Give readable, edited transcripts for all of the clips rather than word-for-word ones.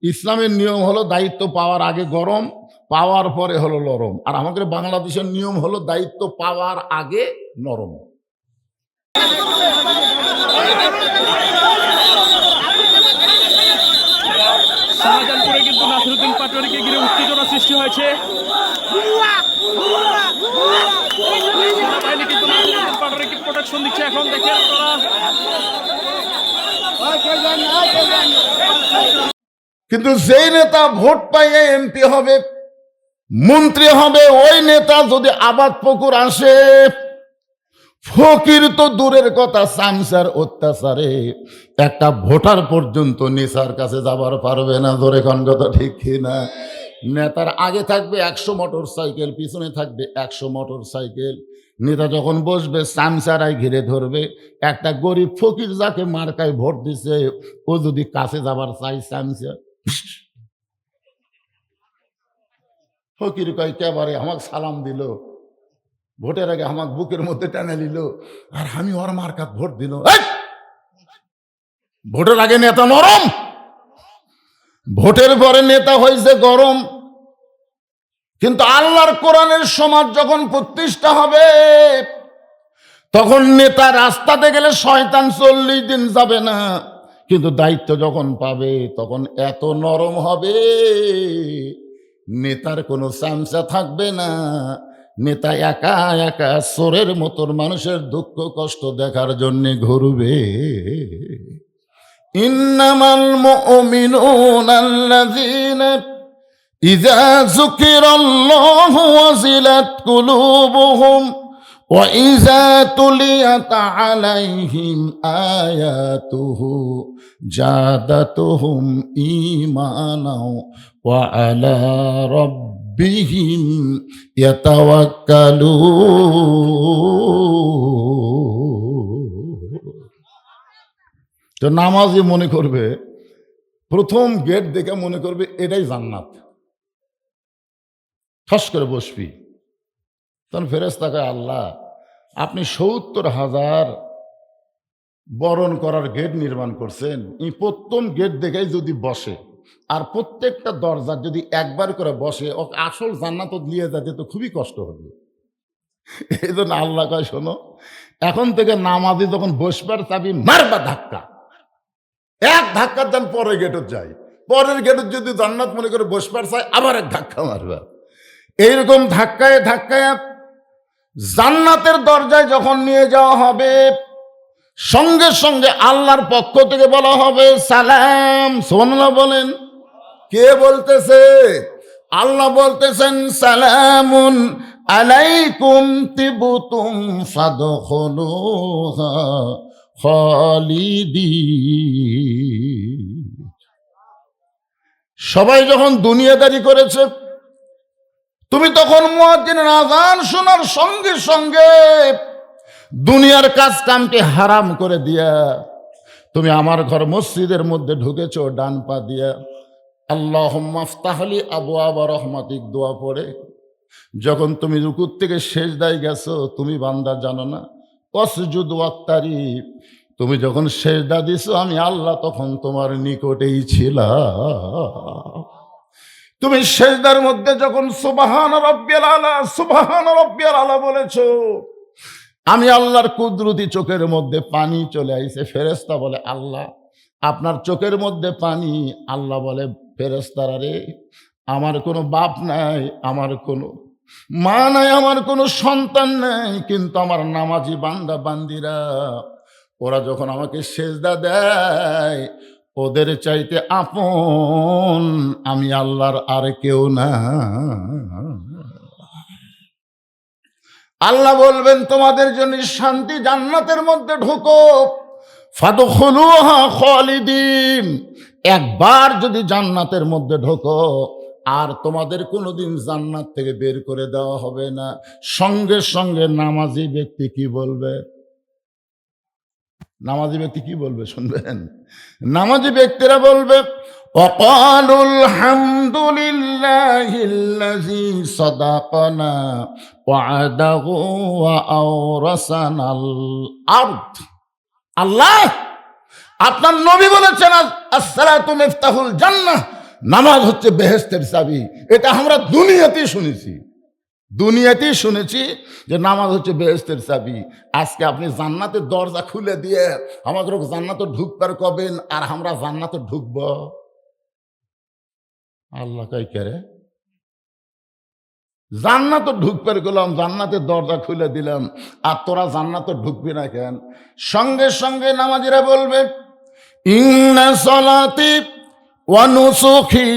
ইসলামের নিয়ম হলো দায়িত্ব পাওয়ার আগে গরম, পাওয়ার পরে হলো নরম। আর আমাদের বাংলাদেশের নিয়ম হলো দায়িত্ব পাওয়ার আগে নরম। শাহজাহানপুরে কিন্তু নাসিরউদ্দিন পাটোয়ারিকে ঘিরে উত্তেজনা সৃষ্টি হয়েছে। সেনাবাহিনী কিন্তু নাসিরউদ্দিন পাটোয়ারিকে প্রোটেকশন দিচ্ছে। এখন দেখেন আপনারা, কিন্তু যেই নেতা ভোট পাইয়ে এমপি হবে, মন্ত্রী হবে, ওই নেতা যদি আবাদ পুকুর আসে, ফকির তো দূরের কথা, সামসার অত্যাচারে একটা ভোটার পর্যন্ত নেতার কাছে যাবার পারবে না। ধরে কোন কথা ঠিক কিনা? নেতার আগে থাকবে 100 মোটর সাইকেল, পিছনে থাকবে 100 মোটর সাইকেল। নেতা যখন বসবে সামসারাই ঘিরে ধরবে। একটা গরিব ফকির যাকে মার্কায় ভোট দিছে, ও যদি কাছে যাবার চাই, সামসা ফকির কয় কেবারে আমাকে সালাম দিল, ভোটের আগে আমাকে বুকের মধ্যে টেনে নিল, আর আমি ওর মার্কাত ভোট দিল। ভোটের আগে নেতা নরম, ভোটের পরে নেতা হয়েছে গরম। কিন্তু আল্লাহর কোরআনের সমাজ যখন প্রতিষ্ঠা হবে, তখন নেতা রাস্তাতে গেলে শয়তান 40 দিন যাবে না। কিন্তু দায়িত্ব যখন পাবে, তখন এত নরম হবে, নেতার কোনো চামচা থাকবে না। নেতা একা একা চোরের মতন মানুষের দুঃখ কষ্ট দেখার জন্য ঘুরবে। ইন্নামাল মুমিনুনা আল্লাযীনা ইযা যুকিরাল্লাহু ওয়াজিলাত কুলুবুহুম ওয়া ইযা তুলিয়াত আলাইহিম আয়াতুহু জাদাতুহুম ঈমানাও ওয়া আলা রাব্বিহিম ইয়াতাওয়াক্কালুন। তো নামাজি মনে করবে, প্রথম গেট দেখে মনে করবে এটাই জান্নাত, ঠস করে বসবি। তখন ফেরেশতা কয়, আল্লাহ আপনি 70,000 বরণ করার গেট নির্মাণ করছেন, এই প্রথম গেট দেখেই যদি বসে, আর প্রত্যেকটা দরজার যদি একবার করে বসে, ও আসল জান্নাত দিয়ে যেতে তো খুবই কষ্ট হবে। এই জন্য আল্লাহ কয়, শোনো, এখন থেকে নামাজি যখন বসবার চাবি মারবা ধাক্কা, এক ধাক্কার যান পরের গেটত যায়, পরের গেটত যদি জান্নাত মনে করে বসবার চায়, আবার এক ধাক্কা মারবা। এইরকম ধাক্কায় ধাক্কায় জান্নাতের দরজায় যখন নিয়ে যাওয়া হবে, সঙ্গে সঙ্গে আল্লাহর পক্ষ থেকে বলা হবে সালাম। সুবহানাল্লাহ বলেন। কে বলতেছে? আল্লাহ বলতেছেন, সালামুন আলাইকুম তিবতুম ফাদখুলুহা খালিদিন। সবাই যখন দুনিয়াদারি করেছে, তুমি তখন মুয়াজ্জিনের আযান শোনার সঙ্গে সঙ্গে দুনিয়ার কাজ কামকে হারাম করে দিয়া তুমি আমার ঘর মসজিদের মধ্যে ঢুকেছো ডান পা দিয়া। আল্লাহুম্মা আফতাহলি আবওয়াবা রাহমাতিক দোয়া পড়ে যখন তুমি রুকুর থেকে সেজদায় গেছো, তুমি বান্দা জানো না, ওয়াসজুদ ওয়াক্তারিব, তুমি যখন সেজদা দিছো আমি আল্লাহ তখন তোমার নিকটেই ছিলাম। তুমি সেজদার মধ্যে যখন সুবহান রাব্বিয়াল আলা, সুবহান রাব্বিয়াল আলা বলেছো, আমি আল্লাহর কুদরতি চোখের মধ্যে পানি চলে আইছে। ফেরেশতা বলে, আল্লাহ আপনার চোখের মধ্যে পানি। আল্লাহ বলে, ফেরেশতারা রে, আমার কোনো বাপ নাই, আমার কোনো মা নাই, আমার কোনো সন্তান নাই, কিন্তু আমার নামাজি বান্দা বান্দিরা, ওরা যখন আমাকে সেজদা দেয়, ওদের চাইতে আপন আমি আল্লাহর আর কেউ না। আল্লাহ বলবেন, তোমাদের জন্য শান্তি, জান্নাতের মধ্যে ঢোকো, ফাদখুলুহা খালিদিন। একবার যদি জান্নাতের মধ্যে ঢোকো, আর তোমাদের কোনোদিন জান্নাত থেকে বের করে দেওয়া হবে না। সঙ্গে সঙ্গে নামাজি ব্যক্তি কি বলবে? নামাজি ব্যক্তি কি বলবে শুনবেন? নামাজি ব্যক্তিরা বলবে, وقالوا الحمد لله الذي صدقنا وعده وأورثنا الأرض। আল্লাহ আপনার নবী বলেছেন, আসসালাতু মিফতাহুল জান্নাহ, নামাজ হচ্ছে বেহেশতের চাবি। এটা আমরা দুনিয়াতেই শুনেছি যে নামাজ হচ্ছে বেহেশতের চাবি। আজকে আপনি জান্নাতের দরজা খুলে দিয়ে আমাদের জান্নাতে ঢুকবার কবেন, আর আমরা জান্নাতে ঢুকব? আল্লাহ কই করে জান্নাতে ঢুকবার গেলাম, জান্নাতের দরজা খুলে দিলাম, আর তোরা জান্নাতে ঢুকবি না কেন? সঙ্গে সঙ্গে নামাজিরা বলবে, ইন্না সলাতি ওয়া নুসুকি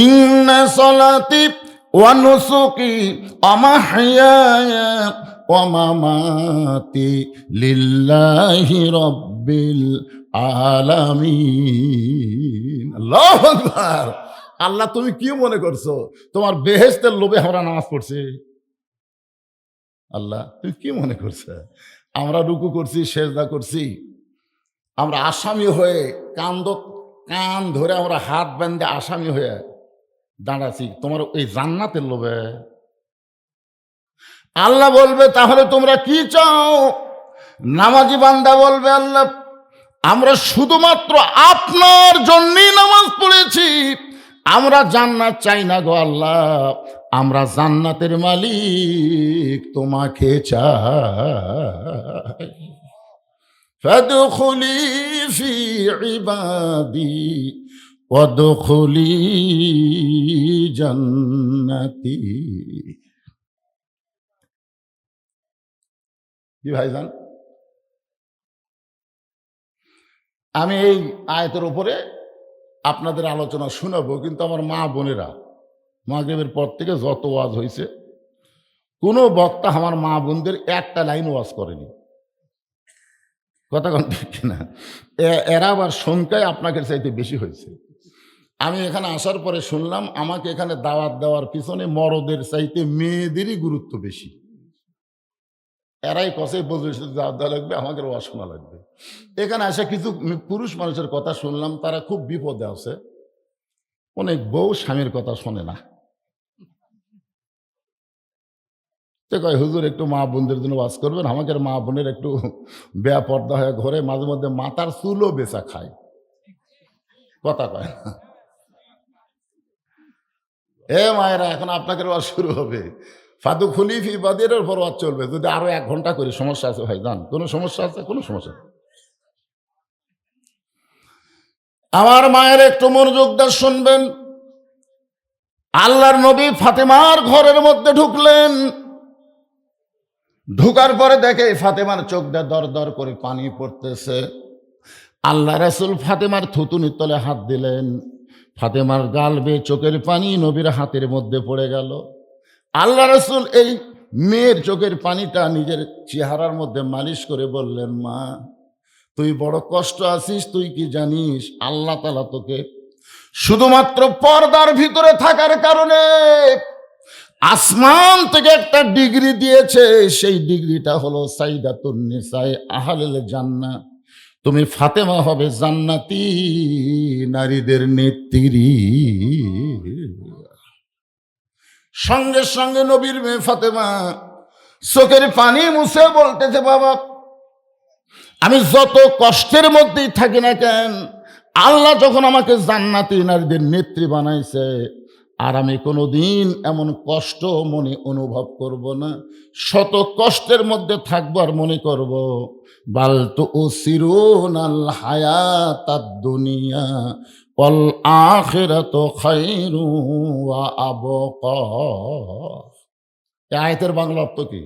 ইন্না সলাতি ওয়া নুসুকি ওয়া মাহইয়ায়া ওয়া মামাতি লিল্লাহি রাব্বিল আলামিন। আল্লাহু আকবার। আল্লাহ, তুমি কি মনে করছো তোমার বেহেশতের লোভে আমরা নামাজ পড়ছি? আল্লাহ, তুমি কি মনে করছো আমরা রুকু করছি, সেজদা করছি, আমরা আসামি হয়ে কান ধরে আমরা হাত বেঁধে আসামি হয়ে দাঁড়াচ্ছি তোমার এই জান্নাতের লোভে? আল্লাহ বলবে, তাহলে তোমরা কি চাও? নামাজি বান্দা বলবে, আল্লাহ, আমরা শুধুমাত্র আপনার জন্যই নামাজ পড়েছি, আমরা জান্নাত চাই না গো আল্লাহ, আমরা জান্নাতের মালিক তোমাকে চাই। ফাদখুলি ফি ইবাদি ওয়াদখুলি জান্নাতি। কি ভাইজান, আমি এই আয়াতের উপরে আপনাদের আলোচনা শোনাবো, কিন্তু আমার মা বোনেরা, মাগরিবের পর থেকে যত ওয়াজ হয়েছে কোনো বক্তা আমার মা বোনদের একটা লাইন ওয়াজ করেনি। কথা কন ঠিক কিনা? এরা আবার সংখ্যায় আপনাদের চাইতে বেশি হয়েছে। আমি এখানে আসার পরে শুনলাম আমাকে এখানে দাওয়াত দেওয়ার পিছনে মরদের চাইতে মেয়েদেরই গুরুত্ব বেশি। এরাই কষে বলছে দাওয়াত দেওয়া লাগবে, আমাদের ওয়াজ শোনা লাগবে। এখানে আসে কিছু পুরুষ মানুষের কথা শুনলাম, তারা খুব বিপদে আছে। অনেক বউ স্বামীর কথা শোনে না। কয় হুজুর একটু মা বোনদের জন্য ওয়াজ করবেন, আমাদের মা বোনের একটু বেপর্দা হয়ে ঘরে মাঝে মধ্যে মাথার চুলও বেচা খায়। কথা কয় না। এ মায়েরা, এখন আপনাকে ওয়াজ শুরু হবে। ফাদু খুলিফি বাদের পর ওয়াজ চলবে। যদি আরো 1 ঘন্টা করি সমস্যা আছে ভাই? জান কোনো সমস্যা আছে? কোনো সমস্যা? আমার মায়ের একটু মনোযোগ দিয়ে শুনবেন। আল্লাহর নবী ফাতেমার ঘরের মধ্যে ঢুকলেন। ঢুকার পরে দেখে ফাতেমার চোখ দিয়ে দর দর করে পানি পড়তেছে। আল্লাহ রাসূল ফাতেমার থুতুনির তলে হাত দিলেন। ফাতেমার গাল বেয়ে চোখের পানি নবীর হাতের মধ্যে পড়ে গেল। আল্লাহ রাসূল এই মেয়ের চোখের পানিটা নিজের চেহারার মধ্যে মালিশ করে বললেন, মা, তুই বড় কষ্ট আছিস, তুই কি জানিস আল্লাহ তাআলা তোকে শুধুমাত্র পর্দার ভিতরে থাকার কারণে আসমান থেকে একটা ডিগ্রি দিয়েছে। সেই ডিগ্রিটা হলো সাইয়্যিদাতুন নিসায়ে আহলিল জান্নাহ। তুমি ফাতেমা হবে জান্নাতি নারীদের নেত্রী। সঙ্গে সঙ্গে নবীর মেয়ে ফাতেমা চোখের পানি মুছে বলতেছে, বাবা, আমি যত কষ্টের মধ্যেই থাকি না কেন, আল্লাহ যখন আমাকে জান্নাতি নারীদের নেত্রী বানাইছে, আর আমি কোনোদিন এমন কষ্ট মনে অনুভব করব না। শত কষ্টের মধ্যে থাকবো আর মনে করব বাল তুসিরুনাল হায়াতাদ দুনিয়া ওয়াল আখিরাতু খায়রু ওয়া আবকা। এই আয়াতের বাংলা অর্থ কি?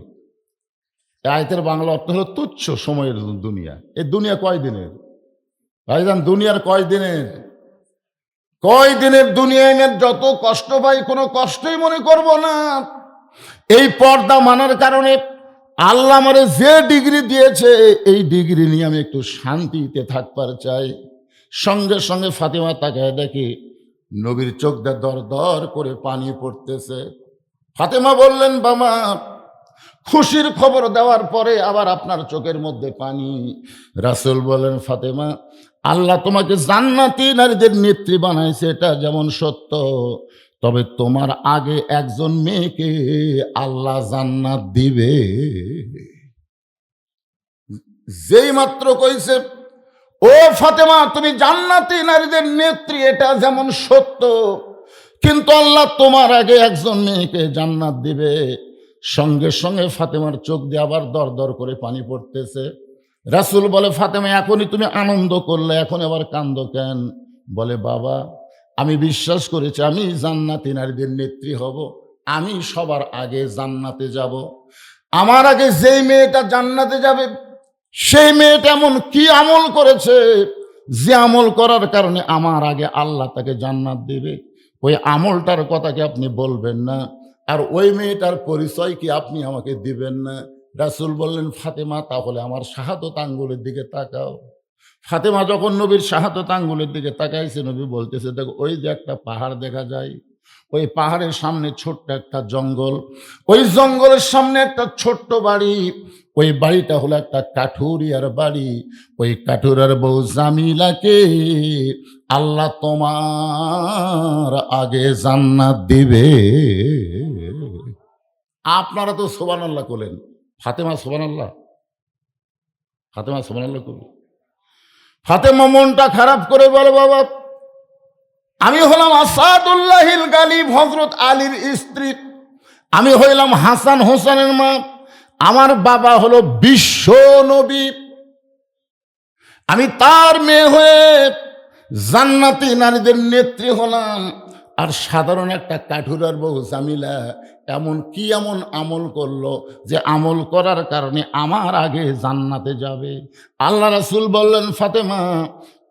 এই আয়াতের বাংলা অর্থ হলো তুচ্ছ সময়ের দুনিয়া। এই দুনিয়া কয় দিনের ভাইজান? দুনিয়ার কয় দিনের? কয় দিনের দুনিয়ায় যত কষ্ট পাই কোনো কষ্টই মনে করব না। এই পর্দা মানার কারণে আল্লাহ আমারে যে ডিগ্রি দিয়েছে, এই ডিগ্রি নিয়ে আমি একটু শান্তিতে থাকবার চাই। সঙ্গে সঙ্গে ফাতেমা তাকায় দেখি নবীর চোখ দিয়ে দর দর করে পানি পড়তেছে। ফাতেমা বললেন, বাবা, খুশির খবর দেওয়ার পরে আবার আপনার চোখের মধ্যে পানি। রাসূল বলেন, ফাতেমা, আল্লাহ তোমাকে জান্নাতি নারীদের নেত্রী বানাইছে, এটা যেমন সত্য, তবে তোমার আগে একজন মেয়েকে আল্লাহ জান্নাত দিবে। যেই মাত্র কইছে ও ফাতেমা, তুমি জান্নাতি নারীদের নেত্রী, এটা যেমন সত্য, কিন্তু আল্লাহ তোমার আগে একজন মেয়েকে জান্নাত দিবে। সঙ্গে সঙ্গে ফাতেমার চোখ দিয়ে আবার দর দর করে পানি পড়তেছে। রাসূল বলে, ফাতেমা এখনই তুমি আনন্দ করলে, এখন আবার কান্দো কেন? বলে, বাবা আমি বিশ্বাস করেছি আমি জান্নাতি নারীদের নেত্রী হব, আমি সবার আগে জান্নাতে যাব। আমার আগে যেই মেয়েটা জান্নাতে যাবে, সেই মেয়েটা এমন কি আমল করেছে যে আমল করার কারণে আমার আগে আল্লাহ তাকে জান্নাত দেবে? ওই আমলটার কথা কি আপনি বলবেন না? আর ওই মেয়েটার পরিচয় কি আপনি আমাকে দিবেন না? রাসূল বললেন, ফাতেমা তাহলে আমার শাহাদত আঙ্গুলের দিকে তাকাও। ফাতেমা যখন নবীর শাহাদত আঙ্গুলের দিকে তাকাইছে, নবী বলতেছে, দেখো ওই যে একটা পাহাড় দেখা যায়, ওই পাহাড়ের সামনে ছোট্ট একটা জঙ্গল, ওই জঙ্গলের সামনে একটা ছোট্ট বাড়ি, ওই বাড়িটা হলো একটা কাঠুরিয়ার বাড়ি। ওই কাঠুরিয়ার বউ জামিলাকে আল্লাহ তোমার আগে জান্নাত দিবে। আপনারা তো সুবহানাল্লাহ করলেন, ফাতেমা সুবহানাল্লাহ, ফাতেমা সুবহানাল্লাহ করলেন। ফাতেমা মনটা খারাপ করে বলে, বাবা আমি হলাম আসাদুল্লাহিল গালিব, হযরত আলীর স্ত্রী, আমি হইলাম হাসান হোসেনের মা, আমার বাবা হলো বিশ্ব নবী, আমি তার মেয়ে হয়ে জান্নাতি নারীদের নেত্রী হলাম। আর সাধারণ একটা কাঠুরার বউ জামিলা এমন আমল করলো যে আমল করার কারণে আমার আগে জান্নাতে যাবে? আল্লাহ রাসূল বললেন, ফাতেমা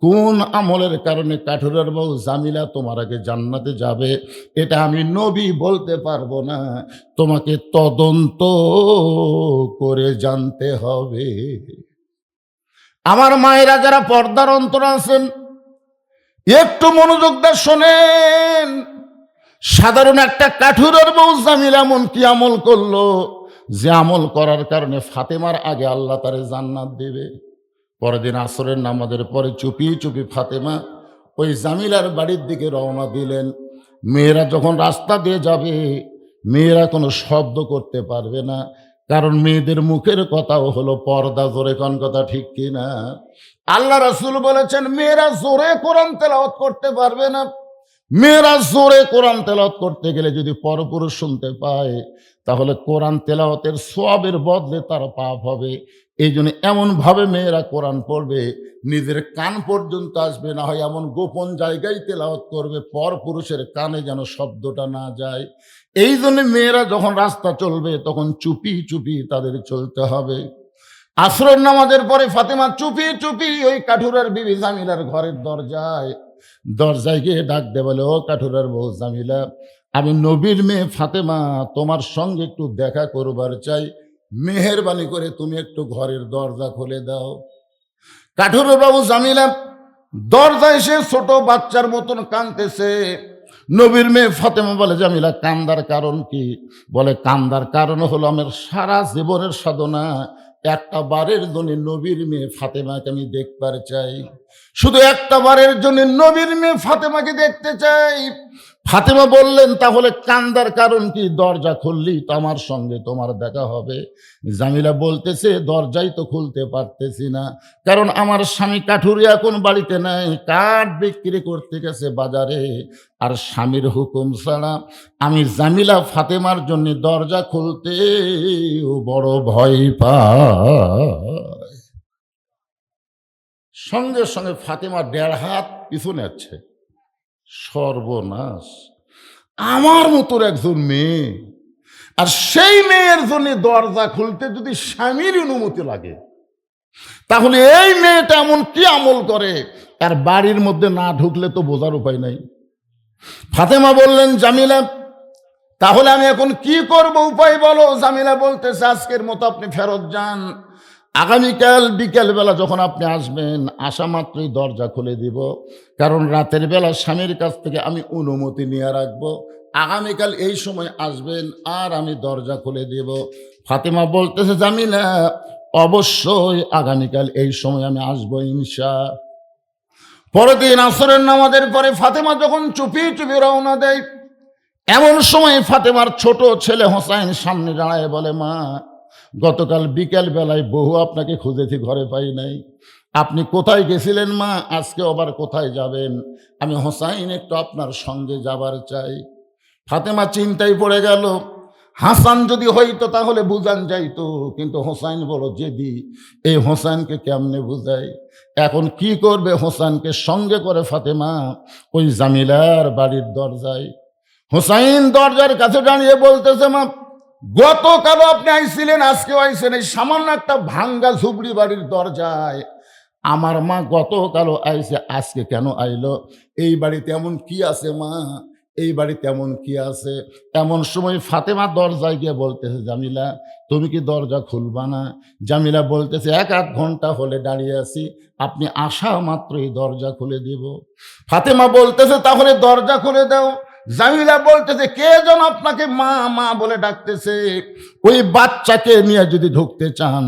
কোন আমলের কারণে কাঠুরার বউ জামিলা তোমার আগে জান্নাতে যাবে এটা আমি নবী বলতে পারবো না, তোমাকে তদন্ত করে জানতে হবে। আমার মায়েরা যারা পর্দার অন্তর আছেন, একটু মনোযোগ দিয়ে শোনেন। সাধারণ একটা কাঠুরের বউ জামিলা এমন কি আমল করলো যে আমল করার কারণে ফাতেমার আগে আল্লাহ তারে জান্নাত দেবে? পরের দিন আসরের নামাজের পরে চুপি চুপি ফাতেমা ওই জামিলার বাড়ির দিকে রওনা দিলেন। মেয়েরা যখন রাস্তা দিয়ে যাবে, মেয়েরা কোনো শব্দ করতে পারবে না, কারণ মেয়েদের মুখের কথাও হলো পর্দা। জোরে কোন কথা ঠিক কিনা? আল্লাহ রাসূল বলেছেন, মেয়েরা জোরে কোরআন তেলাওয়াত করতে পারবে না। মেয়েরা জোরে কোরআন তেলাওয়াত করতে গেলে যদি পরপুরুষ শুনতে পায়, তাহলে কোরআন তেলাওয়াতের সওয়াবের বদলে তার পাপ হবে। এই জন্য এমনভাবে মেয়েরা কোরআন পড়বে, নিজের কান পর্যন্ত আসবে না, হয় এমন গোপন জায়গায় তেলাওয়াত করবে পরপুরুষের কানে যেন শব্দটা না যায়। এই জন্য মেয়েরা যখন রাস্তা চলবে তখন চুপি চুপি তাদের চলতে হবে। আসরের নামাজের পরে ফাতেমা চুপি চুপি ওই কাঠুরার বিবি জামিলার ঘরের দরজায় গিয়ে ডাক দে, বলে, ও কাঠুরার বউ জামিলা, আমি নবীর মেয়ে ফাতেমা তোমার সঙ্গে একটু দেখা করবার চাই, মেহেরবানি করে তুমি একটু ঘরের দরজা খুলে দাও। কাঠুরের বাবু জামিলা দরজায় এসে ছোট বাচ্চার মতন কাঁদতেছে। নবীর মেয়ে ফাতেমা বলে, জামিলা কান্দার কারণ কি? বলে, কান্দার কারণ হলো আমার সারা জীবনের সাধনা একটা বারের জন্য নবীর মেয়ে ফাতেমাকে আমি দেখবার চাই, শুধু একটা বারের জন্য নবীর মেয়ে ফাতেমাকে দেখতে চাই। ফাতেমা বললেন, তাহলে কান্দার কারণ কি? দরজা খুললি তো আমার সঙ্গে তোমার দেখা হবে। জামিলা বলতেছে, দরজাই তো খুলতে পারতেছি না, কারণ আমার স্বামী কাঠুরিয়া এখন বাড়িতে নাই, কাঠ বিক্রি করতে গেছে বাজারে, আর স্বামীর হুকুম ছাড়া আমি জামিলা ফাতেমার জন্য দরজা খুলতে বড় ভয় পাই। সঙ্গে সঙ্গে ফাতেমা 1.5 হাত পিছনে আছে। সর্বনাশ, আমার মতো একজন মেয়ে, আর সেই মেয়ের জন্য দরজা খুলতে যদি স্বামীর অনুমতি লাগে, তাহলে এই মেয়েটা এমন কি আমল করে আর বাড়ির মধ্যে না ঢুকলে তো বোঝার উপায় নাই। ফাতেমা বললেন, জামিলা তাহলে আমি এখন কি করব, উপায় বলো। জামিলা বলতেছে, আজকের মতো আপনি ফেরত যান, আগামীকাল বিকেলবেলা যখন আপনি আসবেন, আসা মাত্রই দরজা খুলে দিব, কারণ রাতের বেলা স্বামীর কাছ থেকে আমি অনুমতি নিয়ে রাখবো। আগামীকাল এই সময় আসবেন আর আমি দরজা খুলে দেব। ফাতেমা বলতেছে, জামিলা অবশ্যই আগামীকাল এই সময় আমি আসবো ইনশা। পরের দিন আসরের নামাজের পরে ফাতেমা যখন চুপি চুপি রওনা দেয়, এমন সময় ফাতেমার ছোট ছেলে হোসাইন সামনে দাঁড়ায় বলে, মা গতকাল বিকেল বেলায় বহু আপনাকে খুঁজেছি, ঘরে পাই নাই, আপনি কোথায় গেছিলেন মা, আজকে আবার কোথায় যাবেন? আমি হোসাইন একটু আপনার সঙ্গে যাবার চাই। ফাতেমা চিন্তায় পড়ে গেল, হাসান যদি হইতো তাহলে বুঝান যাইতো, কিন্তু হোসাইন বড় জেদি, এই হোসাইনকে কেমনে বুঝাই? এখন কি করবে? হোসাইনকে সঙ্গে করে ফাতেমা ওই জামিলার বাড়ির দরজায়, হোসাইন দরজার কাছে দাঁড়িয়ে বলতেছে, মা গতকালও আপনি আইছিলেন, আজকেও আইছেন, এই সামান্য একটা ভাঙ্গা ঝুপড়ি বাড়ির দরজায়। আমার মা গতকালও আইছে, আজকে কেন আইলো? এই বাড়িতে এমন কি আছে মা? এই বাড়িতে এমন কি আছে? এমন সময় ফাতেমা দরজায় গিয়ে বলতেছে, জামিলা তুমি কি দরজা খুলবা না? জামিলা বলতেছে, 1-8 ঘন্টা হলে দাঁড়িয়ে আছি, আপনি আসা মাত্রই দরজা খুলে দিব। ফাতেমা বলতেছে, তাহলে দরজা খুলে দাও। জামিলা বলতেছে, কে যেন আপনাকে মা মা বলে ডাকতেছে, ওই বাচ্চাকে নিয়ে যদি ঢুকতে চান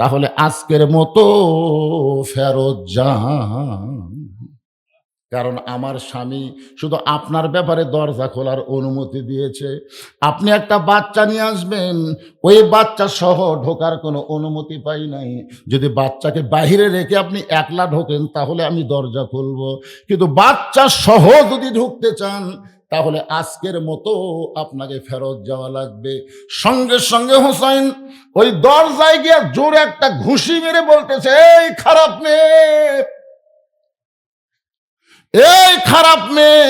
তাহলে আজকের মতো ফেরত যান, কারণ আমার স্বামী শুধু আপনার ব্যাপারে দরজা খোলার অনুমতি দিয়েছে। আপনি একটা বাচ্চা নিয়ে আসবেন, ওই বাচ্চা সহ ঢোকার কোনো অনুমতি পাই নাই। যদি বাচ্চাকে বাহিরে রেখে আপনি একলা ঢোকেন তাহলে আমি দরজা খুলব, কিন্তু বাচ্চা সহ যদি ঢুকতে চান তাহলে আজকের মতো আপনাকে ফেরত যাওয়া লাগবে। সঙ্গে সঙ্গে হোসাইন ওই দরজায় গিয়ে জোরে একটা ঘুষি মেরে বলতেছে, এই খারাপ মেয়ে, এই খারাপ মেয়ে,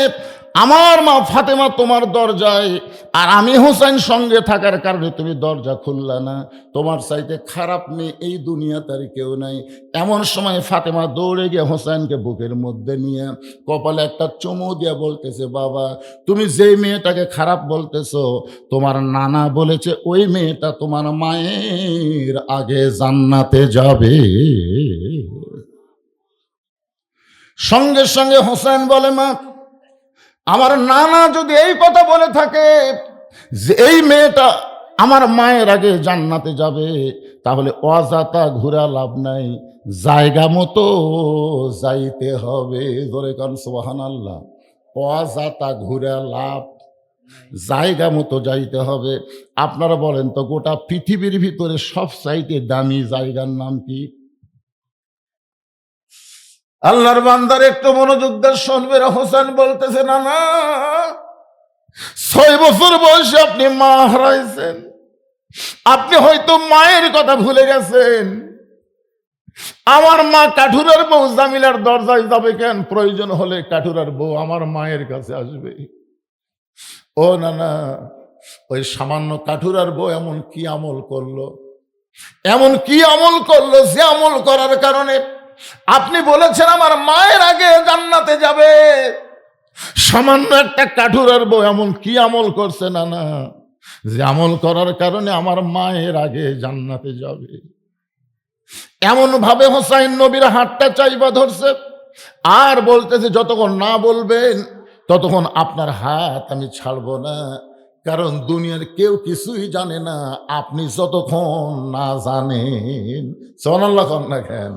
আমার মা ফাতেমা তোমার দরজায়, আর আমি হোসেন সঙ্গে থাকার কারণে তুমি দরজা খুললা না। তোমার চাইতে খারাপ মেয়ে এই দুনিয়াতে আর কেউ নাই। এমন সময় ফাতেমা দৌড়ে গিয়ে হোসেনকে বুকের মধ্যে নিয়ে কপালে একটা চুমু দিয়ে বলতেছে, বাবা তুমি যেই মেয়েটাকে খারাপ বলতেছো, তোমার নানা বলেছে ওই মেয়েটা তোমার মায়ের আগে জান্নাতে যাবে। সঙ্গে সঙ্গে হোসেন বলে, মা আমার নানা যদি এই কথা বলে থাকে যে এই মেয়েটা আমার মায়ের আগে জান্নাতে যাবে, তাহলে অযথা ঘুরা লাভ নাই, জায়গা মতো যাইতে হবে। ধরে কারণ সুবহানাল্লাহ, অযথা ঘুরা লাভ, জায়গা মতো যাইতে হবে। আপনারা বলেন তো, গোটা পৃথিবীর ভিতরে সব চাইতে দামি জায়গার নাম কি? আল্লাহর বান্দার একটু মনোযোগ দিয়ে শুনবে। হোসেন বলতেছে, না না, 6 বছর বয়সে আপনি মা হারাইছেন, আপনি হয়তো মায়ের কথা ভুলে গেছেন। আমার মা কাঠুরার বউ জামিলার দরজায় যাবে কেন? প্রয়োজন হলে কাঠুরার বউ আমার মায়ের কাছে আসবে। ও না না, ওই সামান্য কাঠুরার বউ এমন কি আমল করলো, এমন কি আমল করলো যে আমল করার কারণে আপনি বলেছেন আমার মায়ের আগে জান্নাতে যাবে? সামান্য একটা কাঠুরার বউ এমন কি আমল করছে না না, যে আমল করার কারণে আমার মায়ের আগে জান্নাতে যাবে? এমন ভাবে হোসাইন নবীর হাতটা চাইবা ধরছে আর বলতেছে, যতক্ষণ না বলবেন ততক্ষণ আপনার হাত আমি ছাড়বো না, কারণ দুনিয়ার কেউ কিছুই জানে না আপনি যতক্ষণ না জানেন। সুবহানাল্লাহ না কেন?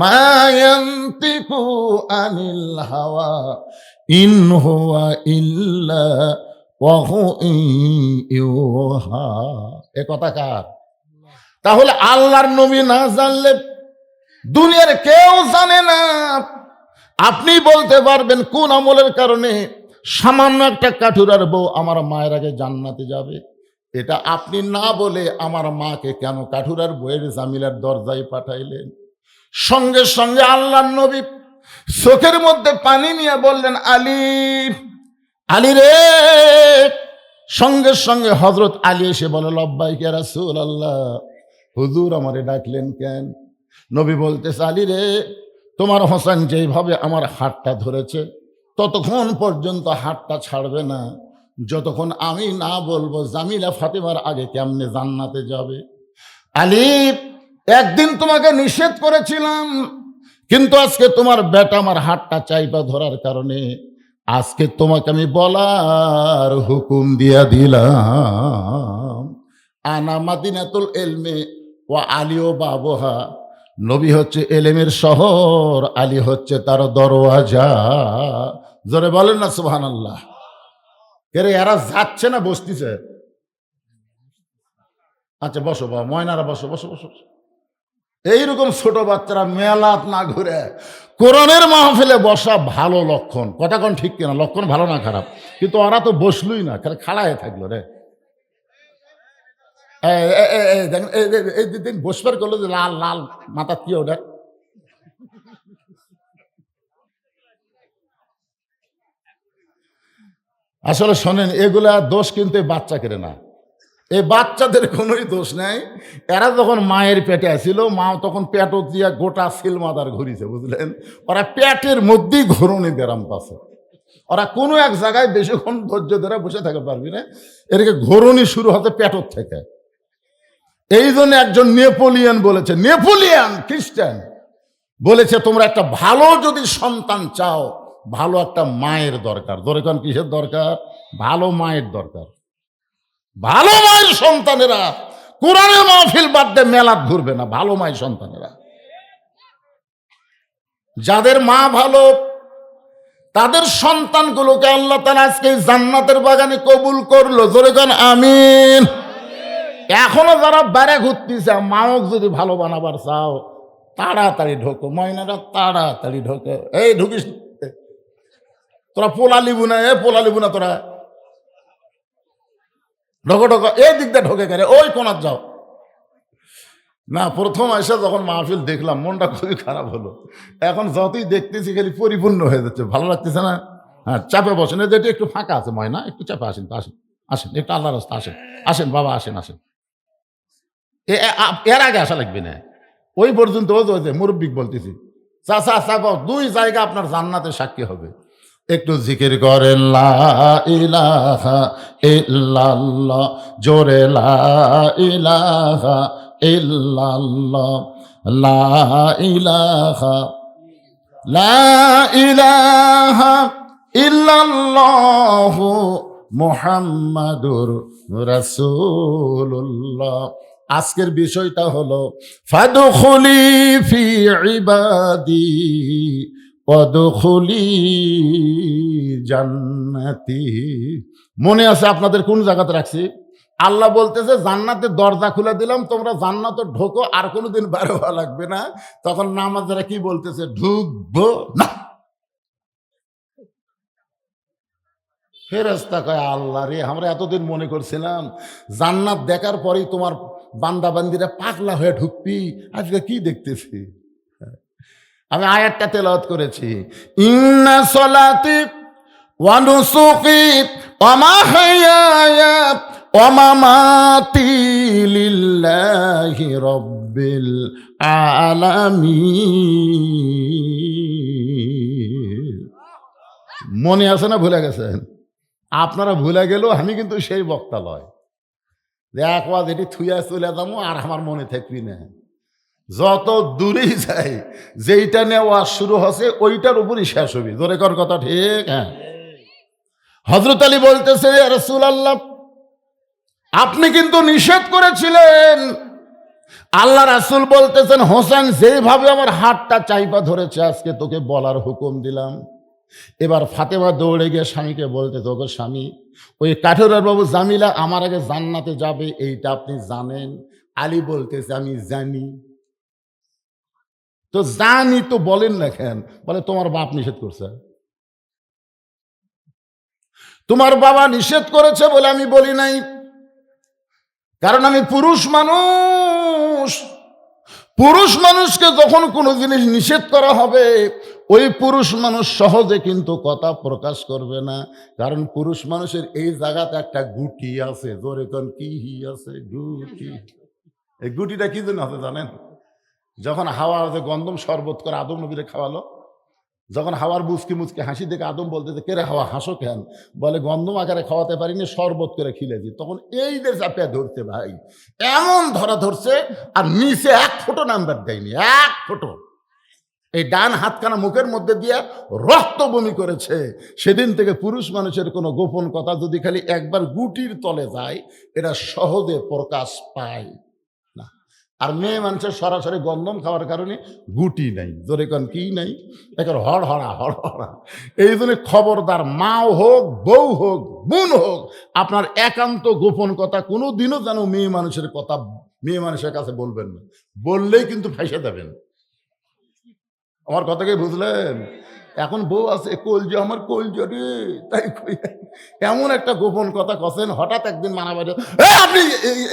মা ইয়ানতিকু আনিল হাওয়া ইন হুয়া ইল্লা ওয়াহু ইউহা। এ কথা কার? তাহলে আল্লাহর নবী না জানলে দুনিয়ার কেউ জানে না। আপনি বলতে পারবেন কোন আমলের কারণে সামান্য একটা কাঠুরার বউ আমার মায়ের আগে জান্নাতে যাবে? এটা আপনি না বলে আমার মাকে কেন কাঠুরার বউয়ের জামিলার দরজায় পাঠাইলেন? সঙ্গে সঙ্গে আল্লাহর নবী চোখের মধ্যে পানি নিয়ে বললেন, আলী, আলী রে। সঙ্গে সঙ্গে হযরত আলী এসে বলে, লব্বাইক ইয়া রাসূলুল্লাহ, হুজুর আমারে ডাকলেন কেন? নবী বলতেছে, আলী রে, তোমার হোসেন যেইভাবে আমার হাতটা ধরেছে ততক্ষণ পর্যন্ত হাতটা ছাড়বে না যতক্ষণ আমি না বলবো জামিলা ফাতেমার আগে কেমনে জান্নাতে যাবে। আলী, একদিন তোমাকে নিষেধ করেছিলাম, কিন্তু আজকে তোমার বেটা আমার হাতটা চাইপা ধরার কারণে আজকে তোমাকে আমি বলার হুকুম দিয়া দিলাম। আনা মাদিনাতুল ইলমি ওয়া আলিও বাবুহা। নবী হচ্ছে এলেমের শহর, আলী হচ্ছে তার দরওয়াজা। জোরে বলেন না সুবহানাল্লাহ। এরে এরা যাচ্ছে না বসতিছে? আচ্ছা বসো বাবা, ময়নারা বসো বসো বসো। এইরকম ছোট বাচ্চারা মেলাত না ঘুরে কোরআনের মাহফিলে বসা ভালো লক্ষণ। কথা কোন ঠিক কিনা? লক্ষণ ভালো না খারাপ? কিন্তু ওরা তো বসলই না, খালি খাড়া হয়ে থাকলো রে। দেখেন বসবার করলো যে লাল লাল মাথা কি ওটা। আসলে শোনেন, এগুলা দোষ কিন্তু এই বাচ্চা কেড়ে না, এই বাচ্চাদের কোনোই দোষ নাই। এরা যখন মায়ের পেটে আসছিল, মা তখন পেট দিয়া গোটা সিলমাদার ঘুরিছে, বুঝলেন? ওরা পেটের মধ্যেই ঘুরনি ব্যারাম পাচ্ছে। ওরা কোনো এক জায়গায় বেশিক্ষণ ধৈর্য ধরে বসে থাকতে পারবি না, এদিকে ঘুরনি শুরু হতে পেটর থেকে। এই জন্য একজন নেপোলিয়ান বলেছে, নেপোলিয়ান খ্রিস্টান বলেছে, তোমরা একটা ভালো যদি সন্তান চাও, ভালো একটা মায়ের দরকার। ধরে কোন কিসের দরকার? ভালো মায়ের দরকার। ভালো মায়ের সন্তানেরা কোরআনের মাহফিল বাদ দিয়ে মেলাত ঘুরবে না। ভালো মায়ের সন্তানেরা, যাদের মা ভালো, তাদের সন্তানগুলোকে আল্লাহ তাআলা আজকে জান্নাতের বাগানে কবুল করলো। জোরে কোন আমিন। এখনো যারা বাইরে ঘুরতেছে, মাও যদি ভালো বানাবার চাও, তাড়াতাড়ি ঢোকো ময়নারা, তাড়াতাড়ি ঢোকো। এই ঢুকিস তোরা, পোলা লিবু না, পোলা লিবু না, তোরা ঢোকো ঢোকো, এই দিক দিয়ে ঢোকে গেলে ওই কোনার যাও না। প্রথম এসে যখন মাহফিল দেখলাম, মনটা খুবই খারাপ হলো। এখন যতই দেখতেছি খালি পরিপূর্ণ হয়ে যাচ্ছে, ভালো লাগতেছে না। হ্যাঁ, চাপে বসেন, যেটি একটু ফাঁকা আছে ময়না, একটু চাপে আসেন তো, আসেন আসেন, একটু আল্লাহ রাস্তা আসেন, আসেন বাবা, আসেন আসেন। এর আগে আসা লাগবে না, ওই পর্যন্ত ওই যে মুরব্বিক বলতেছি, চাচা চাপা, দুই জায়গা আপনার জান্নাতের সাক্ষী হবে। একটু জিকির করেন লা ইলাহা ইল্লাল্লাহ, জোরে লা ইলাহা ইল্লাল্লাহ, লা ইলাহা, লা ইলাহা ইল্লাল্লাহু মুহাম্মাদুর রাসূলুল্লাহ। আজকের বিষয়টা হলো ফাদখুলি ফি ইবাদি ওয়াদখুলি জান্নাতি। মনে আছে আপনাদের কোন জায়গাতে রাখছি? আল্লাহ বলতেছে, জান্নাতের দরজা খুলে দিলাম, তোমরা জান্নাতে ঢোকো, আর কোনোদিন বের হওয়া লাগবে না। তখন নামাজেরা কি বলতেছে? ঢুকবো না। ফেরেশতা কয়, আল্লাহ রে, আমরা এতদিন মনে করছিলাম জান্নাত দেখার পরেই তোমার বান্দা বান্দিরা পাগলা হয়ে ঢুকবি, আজকে কি দেখতেছি। আমি আয়াতটা তেলাওয়াত করেছি, ইন্না সলাতি ওয়া নুসুকি ওয়া মাহইয়ায়া ওয়া মামাতি লিল্লাহি রাব্বিল আলামিন। মনে আছে না ভুলে গেছেন? আপনারা ভুলে গেলেও আমি কিন্তু সেই বক্তা লয় যে এক ওয়াজ এটি থুইয়া চলে যাবো আর আমার মনে থাকবি না। যত দূরেই যাই, যেইটা নিয়ে ওয়াজ শুরু হচ্ছে ওইটার উপরই শেষ হবি। জোরে কর কথা, ঠিক? হ্যাঁ। হযরত আলী বলতেছে, ইয়া রাসূলুল্লাহ, আপনি কিন্তু নিষেধ করেছিলেন। আল্লাহ রাসূল বলতেছেন, হোসেন যেভাবে আমার হাতটা চাইপা ধরেছে, আজকে তোকে বলার হুকুম দিলাম। এবার ফাতেমা দৌড়ে গিয়ে স্বামীকে বলতে, তোকে স্বামী, ওই কাঠুরার বাবু জামিলা আমার আগে জান্নাতে যাবে, এইটা আপনি জানেন? আলী বলতেছে, আমি জানি। তো জানি তো বলেন না কেন? বলে, তোমার বাপ নিষেধ করছে। তোমার বাবা নিষেধ করেছে বলে আমি বলি নাই, কারণ আমি পুরুষ মানুষ। পুরুষ মানুষকে যখন কোনো জিনিস নিষেধ করা হবে, ওই পুরুষ মানুষ সহজে কিন্তু কথা প্রকাশ করবে না, কারণ পুরুষ মানুষের এই জায়গাতে একটা গুটি আছে। জোরে কোন কি আছে? গুটি। এই গুটিটা কি জন্য আছে জানেন? যখন হাওয়া যে গন্ধম শরবত করে আদম নবীরে খাওয়ালো, যখন হাওয়ার মুচকি মুচকি হাসি দেখে আদম বলতে, কেরে হাওয়া হাসো কেন? বলে, গন্ধম আকারে খাওয়াতে পারিনি, শরবত করে খিলেছি। তখন এই যে চাপে ধরতে, ভাই এমন ধরা ধরছে, আর নিচে এক ফোঁটো নাম্বার দেয়নি, এক ফোঁটো। এই ডান হাতখানা মুখের মধ্যে দিয়ে রক্ত বমি করেছে। সেদিন থেকে পুরুষ মানুষের কোনো গোপন কথা যদি খালি একবার গুটির তলে যায়, এটা সহজে প্রকাশ পায় না। আর মেয়ে মানুষের সরাসরি গন্ধম খাওয়ার কারণে গুটি নাই। জোরে কোন কি নাই? এখন হড়হড়া হড়হড়া। এই জন্য খবরদার, মাও হোক, বউ হোক, বোন হোক, আপনার একান্ত গোপন কথা কোনো দিনও যেন মেয়ে মানুষের কথা মেয়ে মানুষের কাছে বলবেন না, বললেই কিন্তু ফাইসে দেবেন। আমার কথা কি বুঝলেন? এখন বউ আছে কলজো, আমার কলজো রে, তাই এমন একটা গোপন কথা কছেন, হঠাৎ একদিন মানা বাড়ি আপনি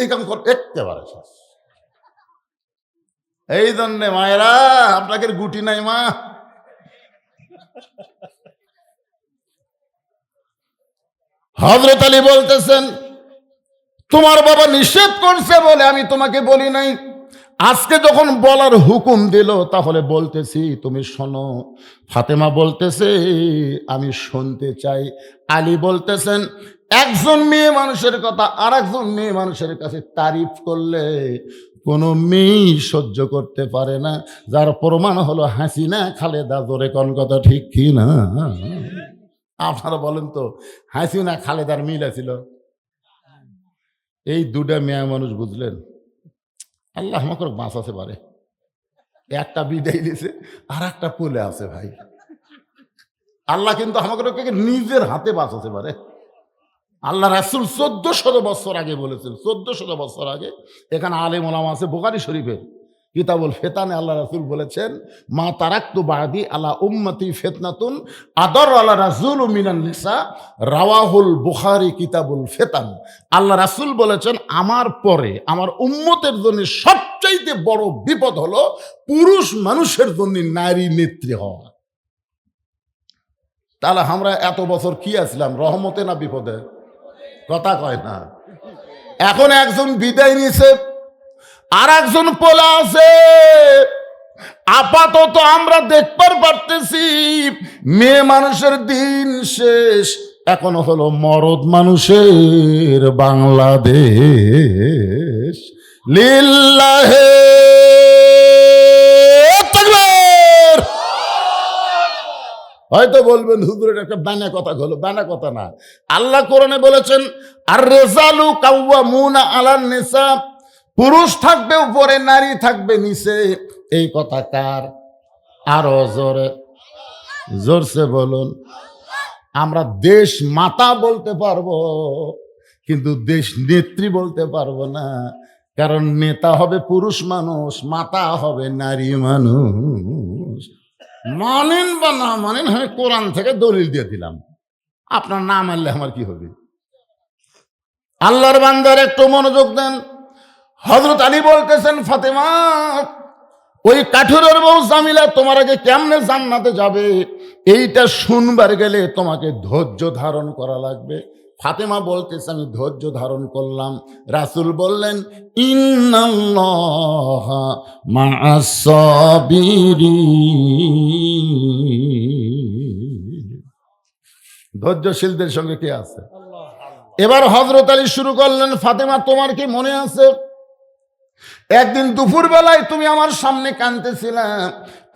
এই কাম করতে পারে। এই জন্যে মায়েরা, আপনাকে গুটি নাই মা। হযরত আলী বলতেছেন, তোমার বাবা নিষেধ করছে বলে আমি তোমাকে বলি নাই, আজকে যখন বলার হুকুম দিল তাহলে বলতেছি, তুমি শোনো। ফাতেমা বলতেছে, আমি শুনতে চাই। আলী বলতেছেন, একজন মেয়ে মানুষের কথা আর একজন মেয়ে মানুষের কাছে তারিফ করলে কোনো মেয়েই সহ্য করতে পারে না, যার প্রমাণ হলো হাসিনা খালেদা। জোরে কোন কথা ঠিক কি না? আপনারা বলেন তো, হাসিনা খালেদার মিল আছিল? এই দুটা মেয়ে মানুষ, বুঝলেন? আল্লাহ আমাকে বাঁচাতে পারে। একটা বিদায় দিয়েছে, আর একটা পুলে আছে ভাই। আল্লাহ কিন্তু আমাকে নিজের হাতে বাঁচাতে পারে। আল্লাহ রাসূল 1400 বছর আগে বলেছেন, 1400 বছর আগে। এখানে আলেম ওলামা আছে, বুখারী শরীফের কিতাবুল ফিতানে আল্লাহ রাসূল বলেছেন, মা তারাকতু বাদি আলা উম্মতি ফিতনাতুন আদর আলা রাসূল মিনান নিসা, রাওয়াহুল বুখারী কিতাবুল ফিতান। আল্লাহ রাসূল বলেছেন, আমার পরে আমার উম্মতের জন্য সবচাইতে বড় বিপদ হলো পুরুষ মানুষের জন্য নারী নেত্রী হওয়া। তাহলে আমরা এত বছর কি আসলাম, রহমতে না বিপদে? কথা কয় না। এখন একজন বিদায় নিছে, আর একজন পোলা আছে। আপাতত আমরা দেখবার পারতেছি মেয়ে মানুষের দিন শেষ, এখন হলো মরদ মানুষের বাংলাদেশ। লিল্লাহে তাকবীর। হয়তো বলবেন হুজুরের একটা বানা কথা হলো, বানা কথা না। আল্লাহ কোরআনে বলেছেন, আর রিজালু কাওয়ামুনা আলান নিসা, পুরুষ থাকবে উপরে, নারী থাকবে নিচে। এই কথা কার? আরো জোরে, জোরসে বলুন। আমরা দেশ মাতা বলতে পারবো, কিন্তু দেশ নেত্রী বলতে পারবো না, কারণ নেতা হবে পুরুষ মানুষ, মাতা হবে নারী মানুষ। মানেন বা না মানেন, আমি কোরআন থেকে দলিল দিয়ে দিলাম, আপনার না মানলে আমার কি হবে? আল্লাহর বান্দার একটু মনোযোগ দেন। হযরত আলী বলতেছেন, ফাতেমা, ওই কাঠুরের বউ জামিলা তোমার আগে কেমনে জান্নাতে যাবে, এইটা শুনবার গেলে তোমাকে ধৈর্য ধারণ করা লাগবে। ফাতেমা বলতেছে, আমি ধৈর্য ধারণ করলাম। রাসূল বললেন, ইন্নাল্লাহা মা'আস সাবিরিন। ধৈর্যশীলদের সঙ্গে কে আছে? এবার হযরত আলী শুরু করলেন, ফাতেমা, তোমার কি মনে আছে একদিন দুপুর বেলায় তুমি আমার সামনে কাঁদতেছিলে,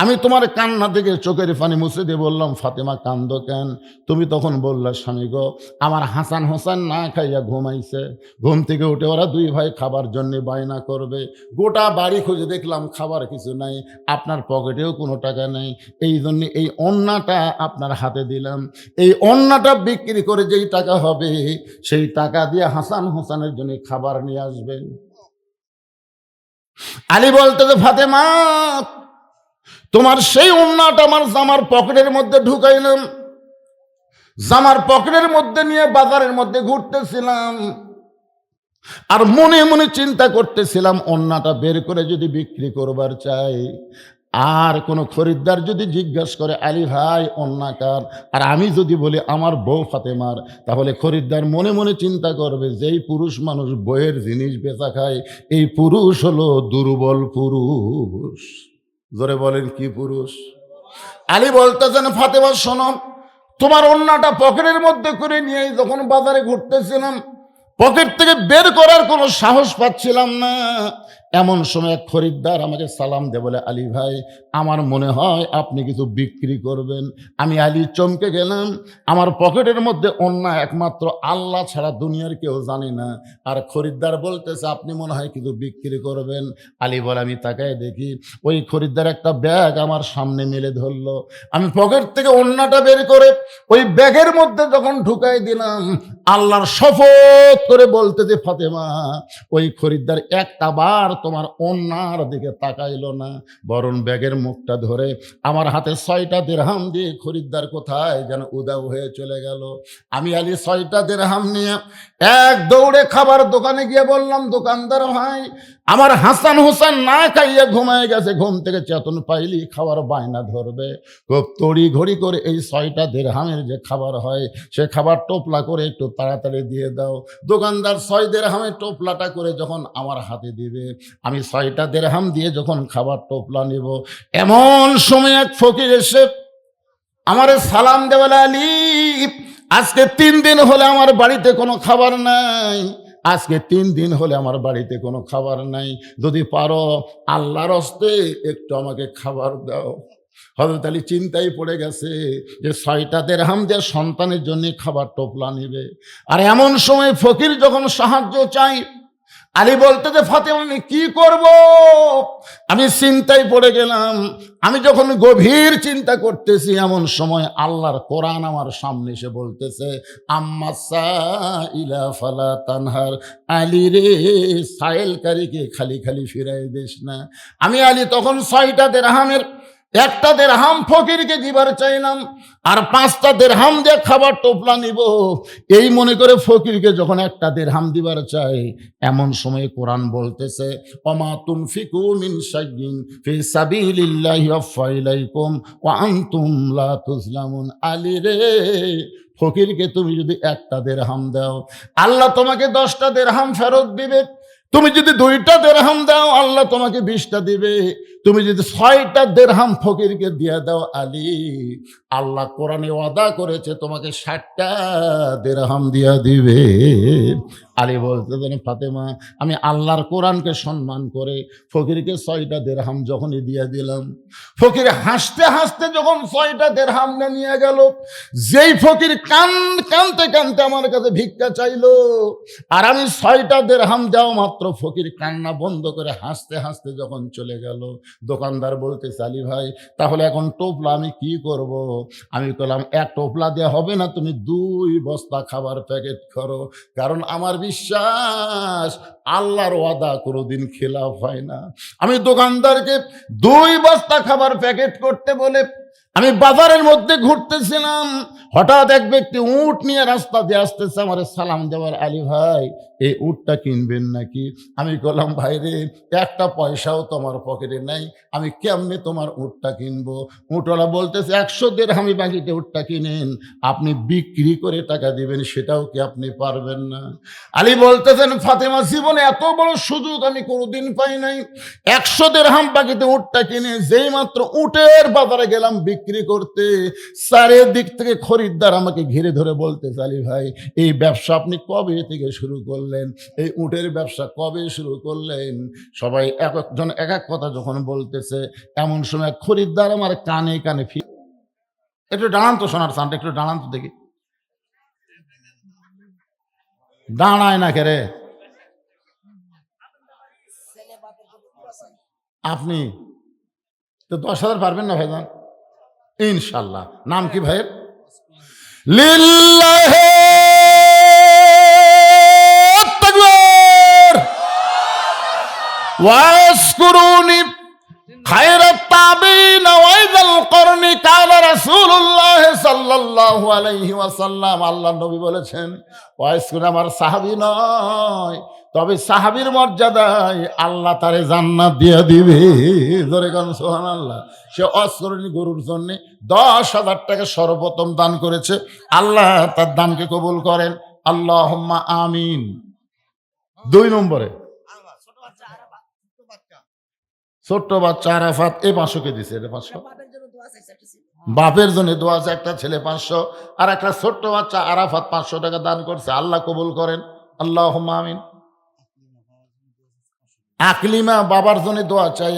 আমি তোমার কান্না থেকে চোখের পানি মুছে দিয়ে বললাম, ফাতেমা কান্দো কেন? তুমি তখন বললা, স্বামী গো, আমার হাসান হোসেন না খাইয়া ঘুমাইছে, ঘুম থেকে উঠে ওরা দুই ভাই খাবার জন্য বায়না করবে, গোটা বাড়ি খুঁজে দেখলাম খাবার কিছু নাই, আপনার পকেটেও কোনো টাকা নেই, এই জন্য এই ওন্নাটা আপনার হাতে দিলাম, এই ওন্নাটা বিক্রি করে যেই টাকা হবে সেই টাকা দিয়ে হাসান হোসেনের জন্য খাবার নিয়ে আসবেন। আলী বলতেছে, ফাতেমা, তোমার সেই ওন্নাটা আমার জামার পকেটের মধ্যে ঢুকাইলাম, জামার পকেটের মধ্যে নিয়ে বাজারের মধ্যে ঘুরতেছিলাম, আর মনে মনে চিন্তা করতেছিলাম, ওন্নাটা বের করে যদি বিক্রি করবার চাই, আর কোনো খরিদ্দার যদি জিজ্ঞাসা করে, আলী ভাই ওন্না কার, আর আমি যদি বলি আমার বউ ফাতেমার, তাহলে খরিদ্দার মনে মনে চিন্তা করবে, যেই পুরুষ মানুষ বইয়ের জিনিস বেচা খায়, এই পুরুষ হলো দুর্বল পুরুষ। জোরে বলেন, কি পুরুষ? আলী বলতেছেন, ফাতেমা শোনো, তোমার ওন্নাটা পকেটের মধ্যে করে নিয়ে যখন বাজারে ঘুরতেছিলাম, পকেট থেকে বের করার কোনো সাহস পাচ্ছিলাম না, এমন সময় এক খরিদ্দার আমাকে সালাম দে, বলে, আলী ভাই, আমার মনে হয় আপনি কিছু বিক্রি করবেন। আমি আলী চমকে গেলাম, আমার পকেটের মধ্যে ওন্না একমাত্র আল্লাহ ছাড়া দুনিয়ার কেউ জানে না, আর খরিদ্দার বলতেছে আপনি মনে হয় কিছু বিক্রি করবেন। আলী বলে, আমি তাকায় দেখি ওই খরিদ্দার একটা ব্যাগ আমার সামনে মেলে ধরলো, আমি পকেট থেকে ওন্নাটা বের করে ওই ব্যাগের মধ্যে যখন ঢুকাই দিলাম, আল্লাহর শপথ করে বলতেছে ফাতেমা, ওই খরিদ্দার একটা বার তোমার ওন্নার দিকে তাকাইলো না, বরং ব্যাগের মুখটা ধরে আমার হাতে 6টা দিরহাম দিয়ে খরিদ্দার কোথায় যেন উদাও হয়ে চলে গেল। আমি আলী 6টা দিরহাম নিয়ে এক দৌড়ে খাবার দোকানে গিয়ে বললাম, দোকানদার ভাই, আমার হাসান হোসেন না খাইয়ে ঘুমায় গেছে, ঘুম থেকে চেতন পাইলি খাবার বায়না ধরবে, খুব তড়ি ঘড়ি করে এই 6টা দিরহামের যে খাবার হয় সে খাবার টোপলা করে একটু তাড়াতাড়ি দিয়ে দাও। দোকানদার 6 দিরহামের টোপলাটা করে যখন আমার হাতে দিবে, আমি 6টা দিরহাম দিয়ে যখন খাবার টোপলা নিব, এমন সময় এক ফকির এসে আমারে সালাম দেওয়ালা, আলী আজকে 3 দিন হলে আমার বাড়িতে কোনো খাবার নাই, আজকে 3 দিন হলে আমার বাড়িতে কোনো খাবার নাই, যদি পারো আল্লাহর হস্তে একটু আমাকে খাবার দাও। হযরত আলী চিন্তায় পড়ে গেছে যে 6টা দিরহাম দিয়ে সন্তানের জন্য খাবার টোপলা নিবে, আর এমন সময় ফকির যখন সাহায্য চাই, আলী বলতে যে ফাতেমা আমি কি করব, আমি চিন্তায় পড়ে গেলাম। আমি যখন গভীর চিন্তা করতেছি, এমন সময় আল্লাহর কোরআন আমার সামনে এসে বলতেছে, আম্মা সাইলা ফালা তানহার, আলী রে সাইলকারীকে খালি খালি ফিরাই দিস না। আমি আলী তখন 6টা দিরহামের একটা দিরহাম ফকিরকে দিবার চাইলাম, আর 5টা দিরহাম দিয়ে খাবার টোপলা নিব, এই মনে করে ফকিরকে যখন একটা দিরহাম দিবার চাই, এমন সময় কোরআন বলতেছে, ওমা তুনফিকু মিন শাইইন ফি সাবিলিল্লাহি ওয়াফা ইলাইকুম ওয়া আনতুম লা তুজলামুন। আলী রে, ফকিরকে তুমি যদি একটা দিরহাম দাও, আল্লাহ তোমাকে 10টা দিরহাম ফেরত দিবে। তুমি যদি 2টা দিরহাম দাও, আল্লাহ তোমাকে 20টা দিবে। তুমি যদি 6টা দিরহাম ফকিরকে দিয়ে দাও, আলী আল্লাহ কোরআনে ওয়াদা করেছে তোমাকে 60টা দিরহাম দিয়া দিবে। আলী বলতে জানি, ফাতেমা আমি আল্লাহর কোরআনকে সম্মান করে ফকিরকে 6টা দিরহাম যখনই দিয়ে দিলাম, ফকির হাসতে হাসতে যখন 6টা দিরহাম নিয়ে গেল, যেই ফকির কানতে কানতে আমার কাছে ভিক্ষা চাইলো, আর আমি 6টা দিরহাম দেওয়া মাত্র ফকির কান্না বন্ধ করে হাসতে হাসতে যখন চলে গেল, দোকানদার বলতে, আলী ভাই তাহলে এখন টোপলা আমি কি করব? আমি বললাম, এক টোপলা দেওয়া হবে না, তুমি 2 বস্তা খাবার প্যাকেট করো, কারণ আমার বিশ্বাস আল্লাহর ওয়াদা কোনোদিন খেলাফ হয় না। আমি দোকানদারকে 2 বস্তা খাবার প্যাকেট করতে বলে আমি বাজারের মধ্যে ঘুরতেছিলাম, হঠাৎ এক ব্যক্তি উট নিয়ে রাস্তা দিয়ে আসতেছে, আমার সালাম দেওয়ার, আলী ভাই এই উটটা কিনবেন নাকি? আমি বললাম, ভাই রে, একটা পয়সাও তোমার পকেটে নাই, আমি কেমনে তোমার উটটা কিনবো? উটওয়ালা বলতেছে, 100 দিরহামি বাকিতে উটটা কিনেন, আপনি বিক্রি করে টাকা দিবেন, সেটাও কি আপনি পারবেন না? আলী বলতেছেন, ফাতেমা জীবনে এত বড় সুযোগ আমি কোনোদিন পাই নাই। 100 দিরহাম বাকিতে উটটা কিনে যেই মাত্র উটের বাজারে গেলাম বিক্রি করতে, চারিদিক থেকে খরিদ্দার আমাকে ঘিরে ধরে বলতেছে, আলী ভাই এই ব্যবসা আপনি কবে থেকে শুরু করলেন? এই উটের ব্যবসা কবে শুরু করলেন? সবাই এক একজন এক এক কথা যখন বলতেছে, এমন সময় খরিদ্দার আমার কানে কানে একটু দাঁড়ান তো, সোনার চানটা একটু দাঁড়ান তো দেখি। দাঁড়ায় না কে রে? আপনি তো 10,000 পারবেন না ভাইজান? ইনশাল্লাহ। নাম কি ভাইয়ের? লিল্লাহি তাকবীর ওয়াশকুরুনি খায়রাত তাবিন ওয়াইদাল করনি কালা রাসূলুল্লাহ সাল্লাল্লাহু আলাইহি ওয়াসাল্লাম। আল্লাহর নবী বলেছেন, ওয়াশকুর আমার সাহাবী নয়, তবে সাহাবীর মর্যাদায় আল্লাহ তারে জান্নাত দিয়ে দিবে। জোরে গান সুবহানাল্লাহ। সে অস্করণী গরুর জন্য 10,000 টাকা সর্বপ্রথম দান করেছে। আল্লাহ তার দানকে কবুল করেন, আল্লাহুম্মা আমিন। 2 নম্বরে ছোট্ট বাচ্চা আরাফাত, এই 500 কে দিছে, এটা 500 বাপের জন্য দোয়া আছে, একটা ছেলে 500, আর একটা ছোট্ট বাচ্চা আরাফাত 500 টাকা দান করছে। আল্লাহ কবুল করেন, আল্লাহুম্মা আমিন। আকলিমা বাবার জন্য দোয়া চাই,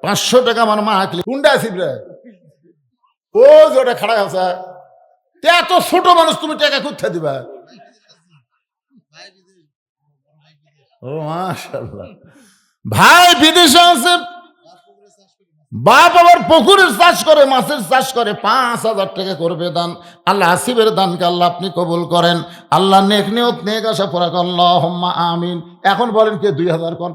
500 টাকা। আমার মা আকলি কোনটা আসিব রে? ও যে ওটা খাড়া আছে, এত ছোট মানুষ তুমি টাকা কোথায় দিবা? ও মাশাআল্লাহ, ভাই বিদেশে আছে, বাপ আবার পুকুরের চাষ করে, মাছের চাষ করে, 5,000 টাকা করবে দান। আল্লাহ আসিফের দানকে আল্লাহ আপনি কবুল করেন। আল্লাহ নেক নিয়ত নেক আশা পুরা করেন, আল্লাহুম্মা আমিন। এখন বলেন কে 2,000 কোন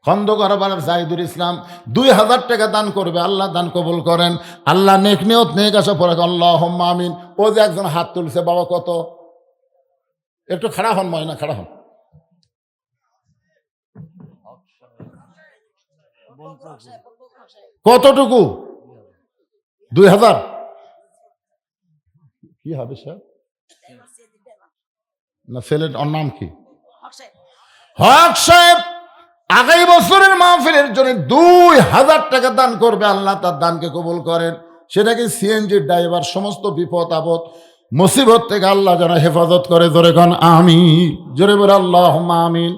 খন্দকার বাড়ার জাহিদুল ইসলাম 2,000 টাকা দান করবে, আল্লাহ দান কবুল করেন। আল্লাহ নেক নিয়ত নেক আশা পুরা করেন, আল্লাহুম্মা আমিন। ও যে একজন হাত তুলছে, বাবা কত? একটু খাড়া হন, ময়না খাড়া হন। কতটুকু? 2,000 কি হবে স্যার? না ছেলের ওর নাম কি? হক সাহেব আগামী বছরের মাহফিলের জন্য 2,000 টাকা দান করবে, আল্লাহ তার দানকে কবুল করেন। সেটাকে সিএনজির ড্রাইভার সমস্ত বিপদ আপদ মুসিবত থেকে আল্লাহ যেন হেফাজত করে। জোরে কোন আমিন, জোরে বলে আল্লাহুম্মা আমিন।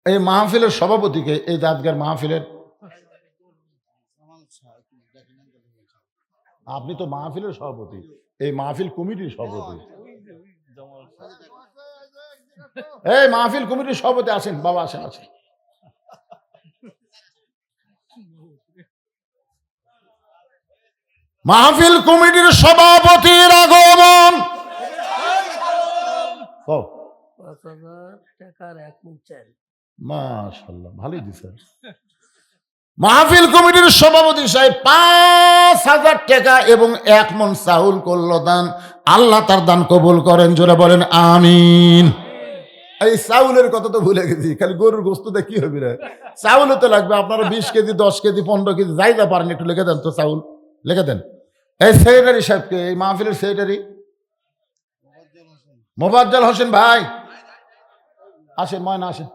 এই মাহফিলের সভাপতিকে, এই আজকের মাহফিলের, আপনি তো মাহফিলের সভাপতি, এই মাহফিল কমিটির সভাপতি। এই মাহফিল কমিটির সভাপতি আসেন বাবা, আসেন আসেন। মাহফিল কমিটির সভাপতির আগমন। 5,000 টাকার 1 মণ চাল। মাশাআল্লাহ, ভালোই দিছে। মাহফিল কমিটির সভাপতি সাহেব 5,000 টাকা এবং 1 মণ চাউল করলো দান। আল্লাহ তার দান কবুল করেন, জোরে বলেন আমিন। এই চাউলের কথা তো ভুলে গেছি, খালি গরুর গোস্ত কি হবে রে? চাউলও তো লাগবে। আপনারা 20 কেজি 10 কেজি 15 কেজি যাই যা পারেন একটু লিখে দেন তো, চাউল লিখে দেন। এই সেক্রেটারি সাহেবকে, এই মাহফিলের সেক্রেটারি মোবাজ্জল হোসেন ভাই আসেন, ময়না আসেন।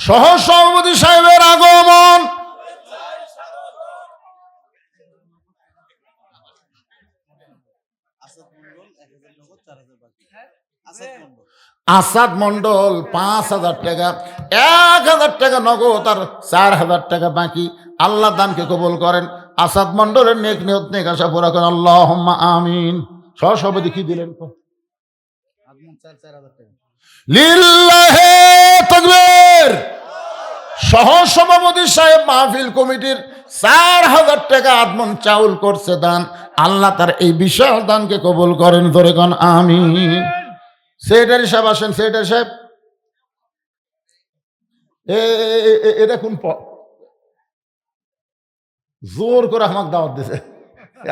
সহ সভাপতি সাহেবের আগমন। আসাদ মন্ডল 5,000 টাকা, 1,000 টাকা নগদ আর 4,000 টাকা বাকি। আল্লাহ দানকে কবুল করেন। আসাদ মন্ডলের নেক নিয়ত নেক আশা পুরা করেন, আল্লাহুম্মা আমিন। সহসভাপতি কি দিলেন? লিল্লাহে তাকবীর। সহসভাপতি সাহেব মাহফিল কমিটির 4,000 টাকা আদমন চাউল করছে দান। আল্লাহ তার এই বিশাল দানকে কবুল করেন, ধরে কোন আমিন। সেক্রেটারি সাহেব আসেন। সেক্রেটারি সাহেব, এটা কোন জোর করে আমাকে দাওয়াত দিছে,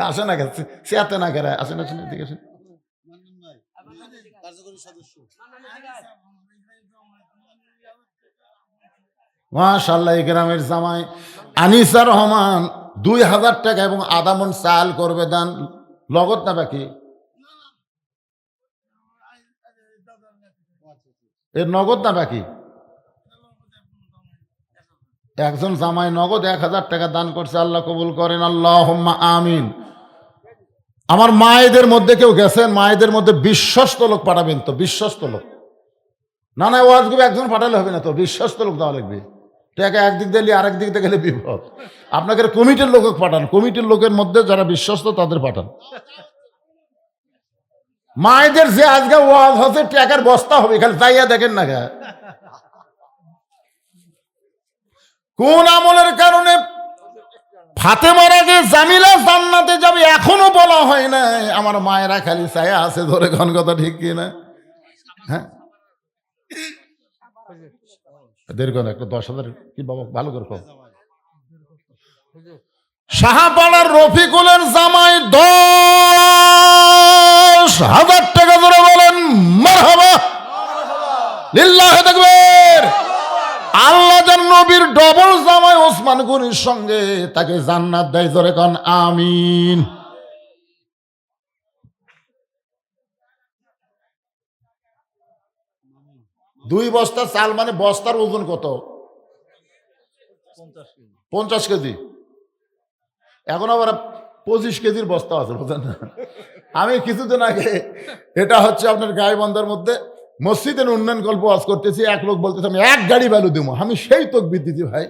আসে না গেছে সেতে না করে, আসেন আসেন এদিকে আসেন। মাশাআল্লাহ, এই গ্রামের জামাই আনিসা রহমান 2,000 টাকা এবং আধা মণ চাল করবে দান। লগত না বাকি? এর নগদ না বাকি? একজন জামাই নগদ 1,000 টাকা দান করছে, আল্লাহ কবুল করেন, আল্লাহুম্মা আমিন। আমার মায়েদের মধ্যে কেউ গেছেন? মায়েদের মধ্যে বিশ্বস্ত লোক পাঠাবেন তো, বিশ্বস্ত লোক। না না, ওয়াজগুলো একজন পাঠালে হবে না তো, বিশ্বস্ত লোক দেওয়া লাগবে। টাকা একদিক দিলে আরেক দিক দিয়ে গেলে বিপদ। আপনাকে কমিটির লোক পাঠান, কমিটির লোকের মধ্যে যারা বিশ্বস্ত তাদের পাঠান। মায়েদের যে আজকে ওয়াজ হচ্ছে টাকার বস্তা হবে, খালি যাইয়া দেখেন না গা কোন আমলের কারণে ফাতেমার আগে জামিলা জান্নাতে যাবে এখনো বলা হয় না। আমার মায়েরা খালি চায়া আছে, ধরে কোন কথা ঠিক কি না? হ্যাঁ, এদের কথা একটা 10,000 কি বাবা ভালো করে কম। শাহপাড়ার রফিকুলের জামাই 10,000 টাকা ধরে বলেন মারহাবা, লিল্লাহি তাকবীর। আল্লাহ যার নবীর ডবল জামাই ওসমান গনির সঙ্গে তাকে জান্নাত দেয়, ধরে কোন আমিন। দুই বস্তা চাল মানে বস্তার ওজন কত? 50 কেজি। এখন আবার 25 কেজির বস্তা আছে, বুঝলেন না? আমি কিছুদিন আগে, এটা হচ্ছে আপনার গাইবান্ধার মধ্যে মসজিদের উন্নয়ন গল্প ওয়াজ করতেছি, এক লোক বলতেছে আমি 1 গাড়ি বালু দেবো। আমি সেই তকবির দিতে ভাই,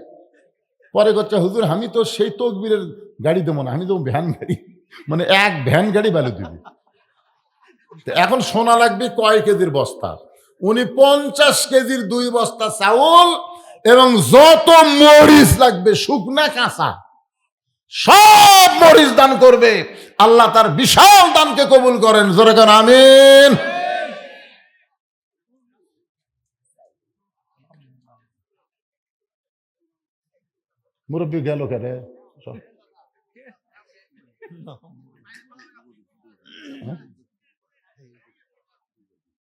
পরে করছে হুজুর আমি তো সেই তকবিরের গাড়ি দেবো না, আমি দেবো ভ্যান গাড়ি, মানে 1 ভ্যান গাড়ি বালু দিবি। এখন সোনা লাগবে কয় কেজির বস্তা? উনি 50 কেজির 2 বস্তা চাউল এবং যত মরিচ লাগবে শুকনা কাঁচা সব মরিচ দান করবে। আল্লাহ তার বিশাল দানকে কবুল করেন, জোরে করেন আমিন। মুরব্বী গেল কেন?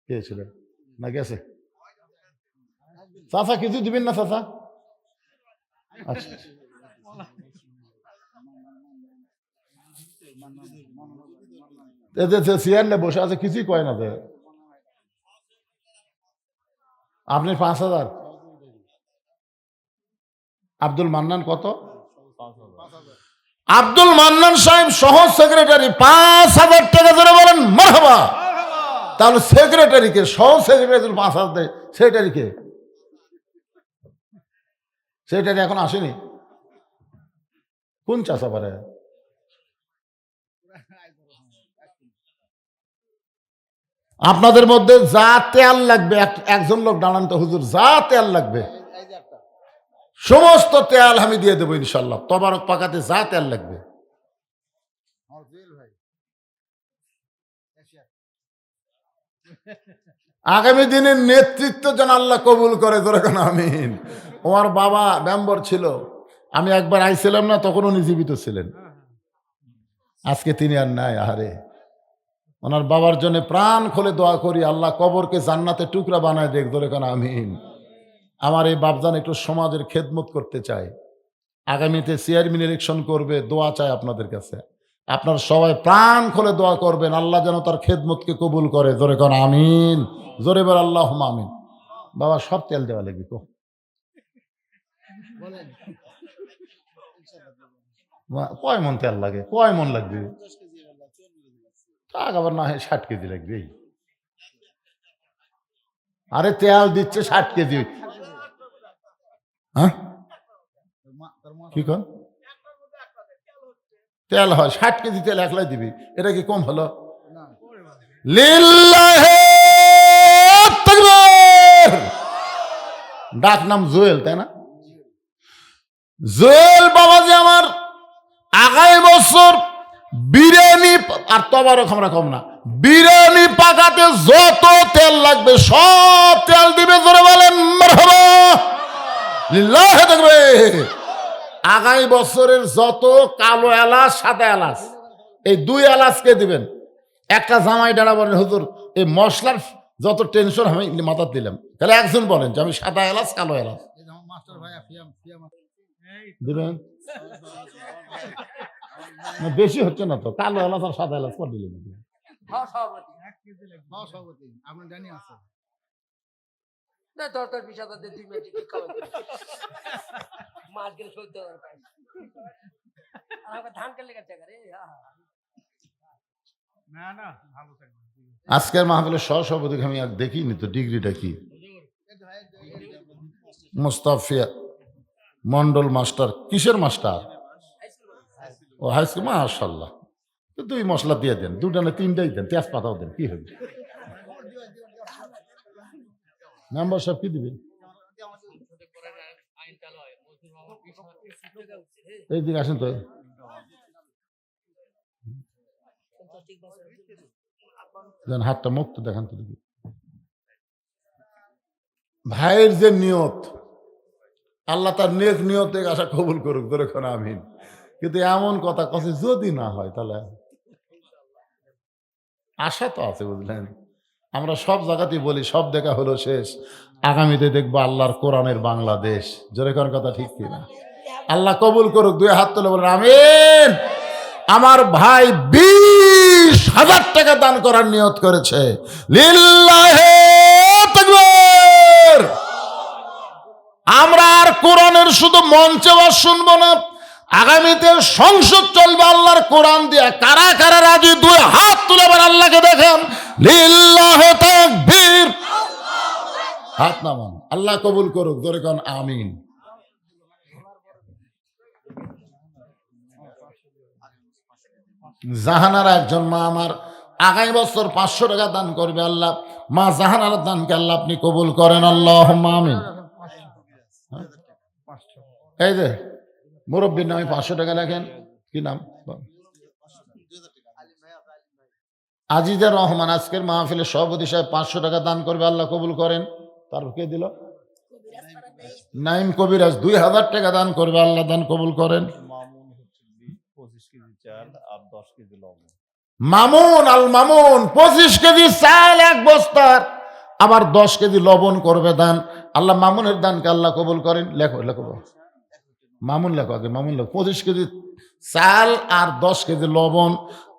কে ছিলেন না গেছে? চাচা কিছু দিবেন না চাচা? আচ্ছা চেয়ার নিয়ে বসে আছে, কিছুই কয় না। আপনি 5,000, আব্দুল মান্নান কত? আব্দুল মান্নান সাহেব সহ সেক্রেটারি 5,000 টাকা ধরে বলেন মারহাবা। তাহলে সেক্রেটারিকে, সহ সেক্রেটারি 5,000 দেয়, সেক্রেটারিকে? সেক্রেটারি এখন আসেনি। কোন চাষা পারে? আপনাদের মধ্যে যা তেল লাগবে, একজন লোক দাঁড়ান তো, হুজুর যা তেল লাগবে সমস্ত তেল আমি দিয়ে দেবো ইনশাল্লাহ। তবারক পাকাতে যা তেল লাগবে। আগামী দিনের নেতৃত্ব যেন আল্লাহ কবুল করে, যেরকম আমিন। ওর বাবা মেম্বার ছিল, আমি একবার আইছিলাম না, তখন উনি জীবিত ছিলেন। আজকে তিনি আর নাই। আহারে, ওনার বাবার জন্য প্রাণ খুলে দোয়া করি, আল্লাহ কবরকে জান্নাতে টুকরা বানায় দেখ, যেরকম আমিন। আমার এই বাপজান একটু সমাজের খেদমত করতে চায়, আগামীতে চেয়ারম্যান ইলেকশন করবে, দোয়া চাই আপনাদের কাছে। আপনার সবাই প্রাণ খুলে দোয়া করবেন, আল্লাহ যেন তার খেদমতকে কবুল করে, জোরে কোন আমিন। জোরে বল আল্লাহুম্মা আমিন। বাবা সব তেল দেওয়া লাগবে তো, কয় মন তেল লাগে? কয় মন লাগবে? আবার না হয় 60 কেজি লাগবে। আরে তেল দিচ্ছে 60 কেজি। হ্যাঁ কি কর? তেল হয় 60 কেজি তেল একলাই দিবি, এটা কি কম হলো? লিল্লাহে তাকবীর। ডাক নাম জুয়েল, তাই না? জুয়েল বাবাজি আমার আগামী বছর বিরিয়ানি আর তবারক আমরা কম না, বিরিয়ানি পাকাতে যত তেল লাগবে সব তেল দিবে, জোরে বলেন মারহাবা। লিল্লাহে তাকবীর। আগামী বছরের যত কালো এলাচ, সাদা এলাচ, এই 2 এলাচকে দিবেন। একটা জামাই ডাড়া বলেন হুজুর এই মশলার যত টেনশন আমি মাথা দিলাম, তাহলে একজন বলেন যে আমি সাদা এলাচ, কালো এলাচ দিবেন। বেশি হচ্ছে না তো, কালো এলাচ আর সাদা এলাচ করে দিলেন। আজকের মাহফিলের সহসভাপতি আমি আর দেখিনি তো, ডিগ্রিটা কি? মুস্তাফিয়া মন্ডল মাস্টার। কিসের মাস্টার? ও হাই স্কুল। মাশাআল্লাহ। 2 মশলা দিয়ে দেন, 2টা না 3টাই দেন, তেজপাতাও দেন, কি হবে? মেম্বার সাহেব কি দিবেন? এই দিকে আসেন তো, হাতটা মুক্ত দেখান তো দেখি। ভাইয়ের যে নিয়ত, আল্লাহ তার নেক নিয়তে আশা কবুল করুক, ধরে আমিন। কিন্তু এমন কথা কথা যদি না হয় তাহলে আশা তো আছে, বুঝলেন? আমরা সব জায়গাতেই বলি সব দেখা হলো শেষ, আগামীতে দেখবো আল্লাহর কোরআনের বাংলাদেশ। জোরে কোন কথা ঠিক কিনা? আল্লাহ কবুল করুক। 2 হাত তুলে বলেন আমিন। আমার ভাই 20,000 টাকা দান করার নিয়ত করেছে। লিল্লাহে তাকবীর। আমরা আর কোরআনের শুধু মঞ্চে ওয়াজ শুনবো না, আগামীতে সংসদ চলবে আল্লাহর কোরআন দিয়ে। কারা কারা রাজি? 2 হাত তুলে আবার আল্লাহকে দেখেন। লিল্লাহে তাকবীর। হাত নামান। আল্লাহ কবুল করুক, জোরে কোন আমিন। জাহানারা একজন মা আমার আগামী বছর 500 টাকা দান করবে আল্লাহ। মা জাহানার দানকে আল্লাহ আপনি কবুল করেন, আল্লাহুম্মা আমিন। এই যে মুরব্বীর নামে 500 টাকা লেখেন, কি নাম? আজিজুর রহমান আজকের মাহফিলের সভাপতি সাহেব 500 টাকা দান করবে, আল্লাহ কবুল করেন। তারপর কে দিল? নাইম কবিরাজ 2000 টাকা দান করবে, আল্লাহ দান কবুল করেন। মামুন আল মামুন 25 কেজি চাল এক বস্তার, আবার 10 কেজি লবণ করবে দান, আল্লাহ মামুনের দানকে আল্লাহ কবুল করেন। লেখো লেখো মামুন, লেখো আগে মামুন লেখো। 25 কেজি চাল আর 10 কেজি লবণ,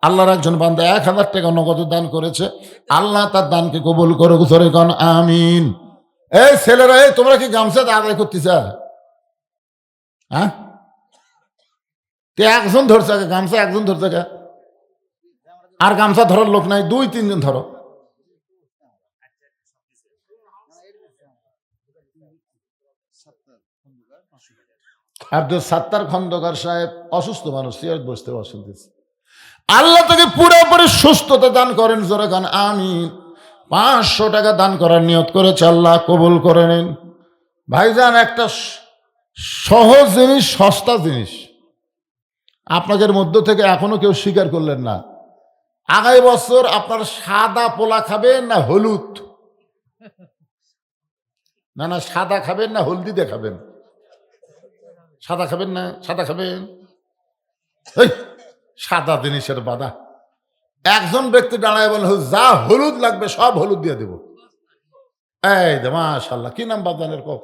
আল্লাহর একজন বান্দা 1000 টাকা নগদ দান করেছে, আল্লাহ তার দানকে কবুল করুক, জোরে কোন আমিন। এই ছেলেরা, এই তোমরা কি গামছা আদায় করতেছ? হ্যাঁ, একজন ধরছে গামছা, একজন ধরছে, আর গামছা ধরার লোক নাই, 2-3 জন ধরো। আব্দুল সাত্তার খন্দকার সাহেব অসুস্থ মানুষ, চেয়ার বসতে অসুস্থ, আল্লাহ তাকে পুরোপুরি সুস্থতা দান করেন, জোরে গান আমিন। 500 টাকা দান করার নিয়ত করেছে, আল্লাহ কবুল করে নিন। ভাইজান, একটা সহজ জিনিস, সস্তা জিনিস আপনাদের মধ্য থেকে এখনো কেউ স্বীকার করলেন না। আগামী বছর আপনার সাদা পোলা খাবেন না হলুদ? না না, সাদা খাবেন না হলদি দিয়ে খাবেন? সাদা খাবেন না? সাদা খাবেন? এই সাদা জিনিসের বাধা। একজন ব্যক্তি দাঁড়ায় বলে, যা হলুদ লাগবে সব হলুদ দিয়ে দেব। এই দে মাশাআল্লাহ, কি নাম বাদানের কপ?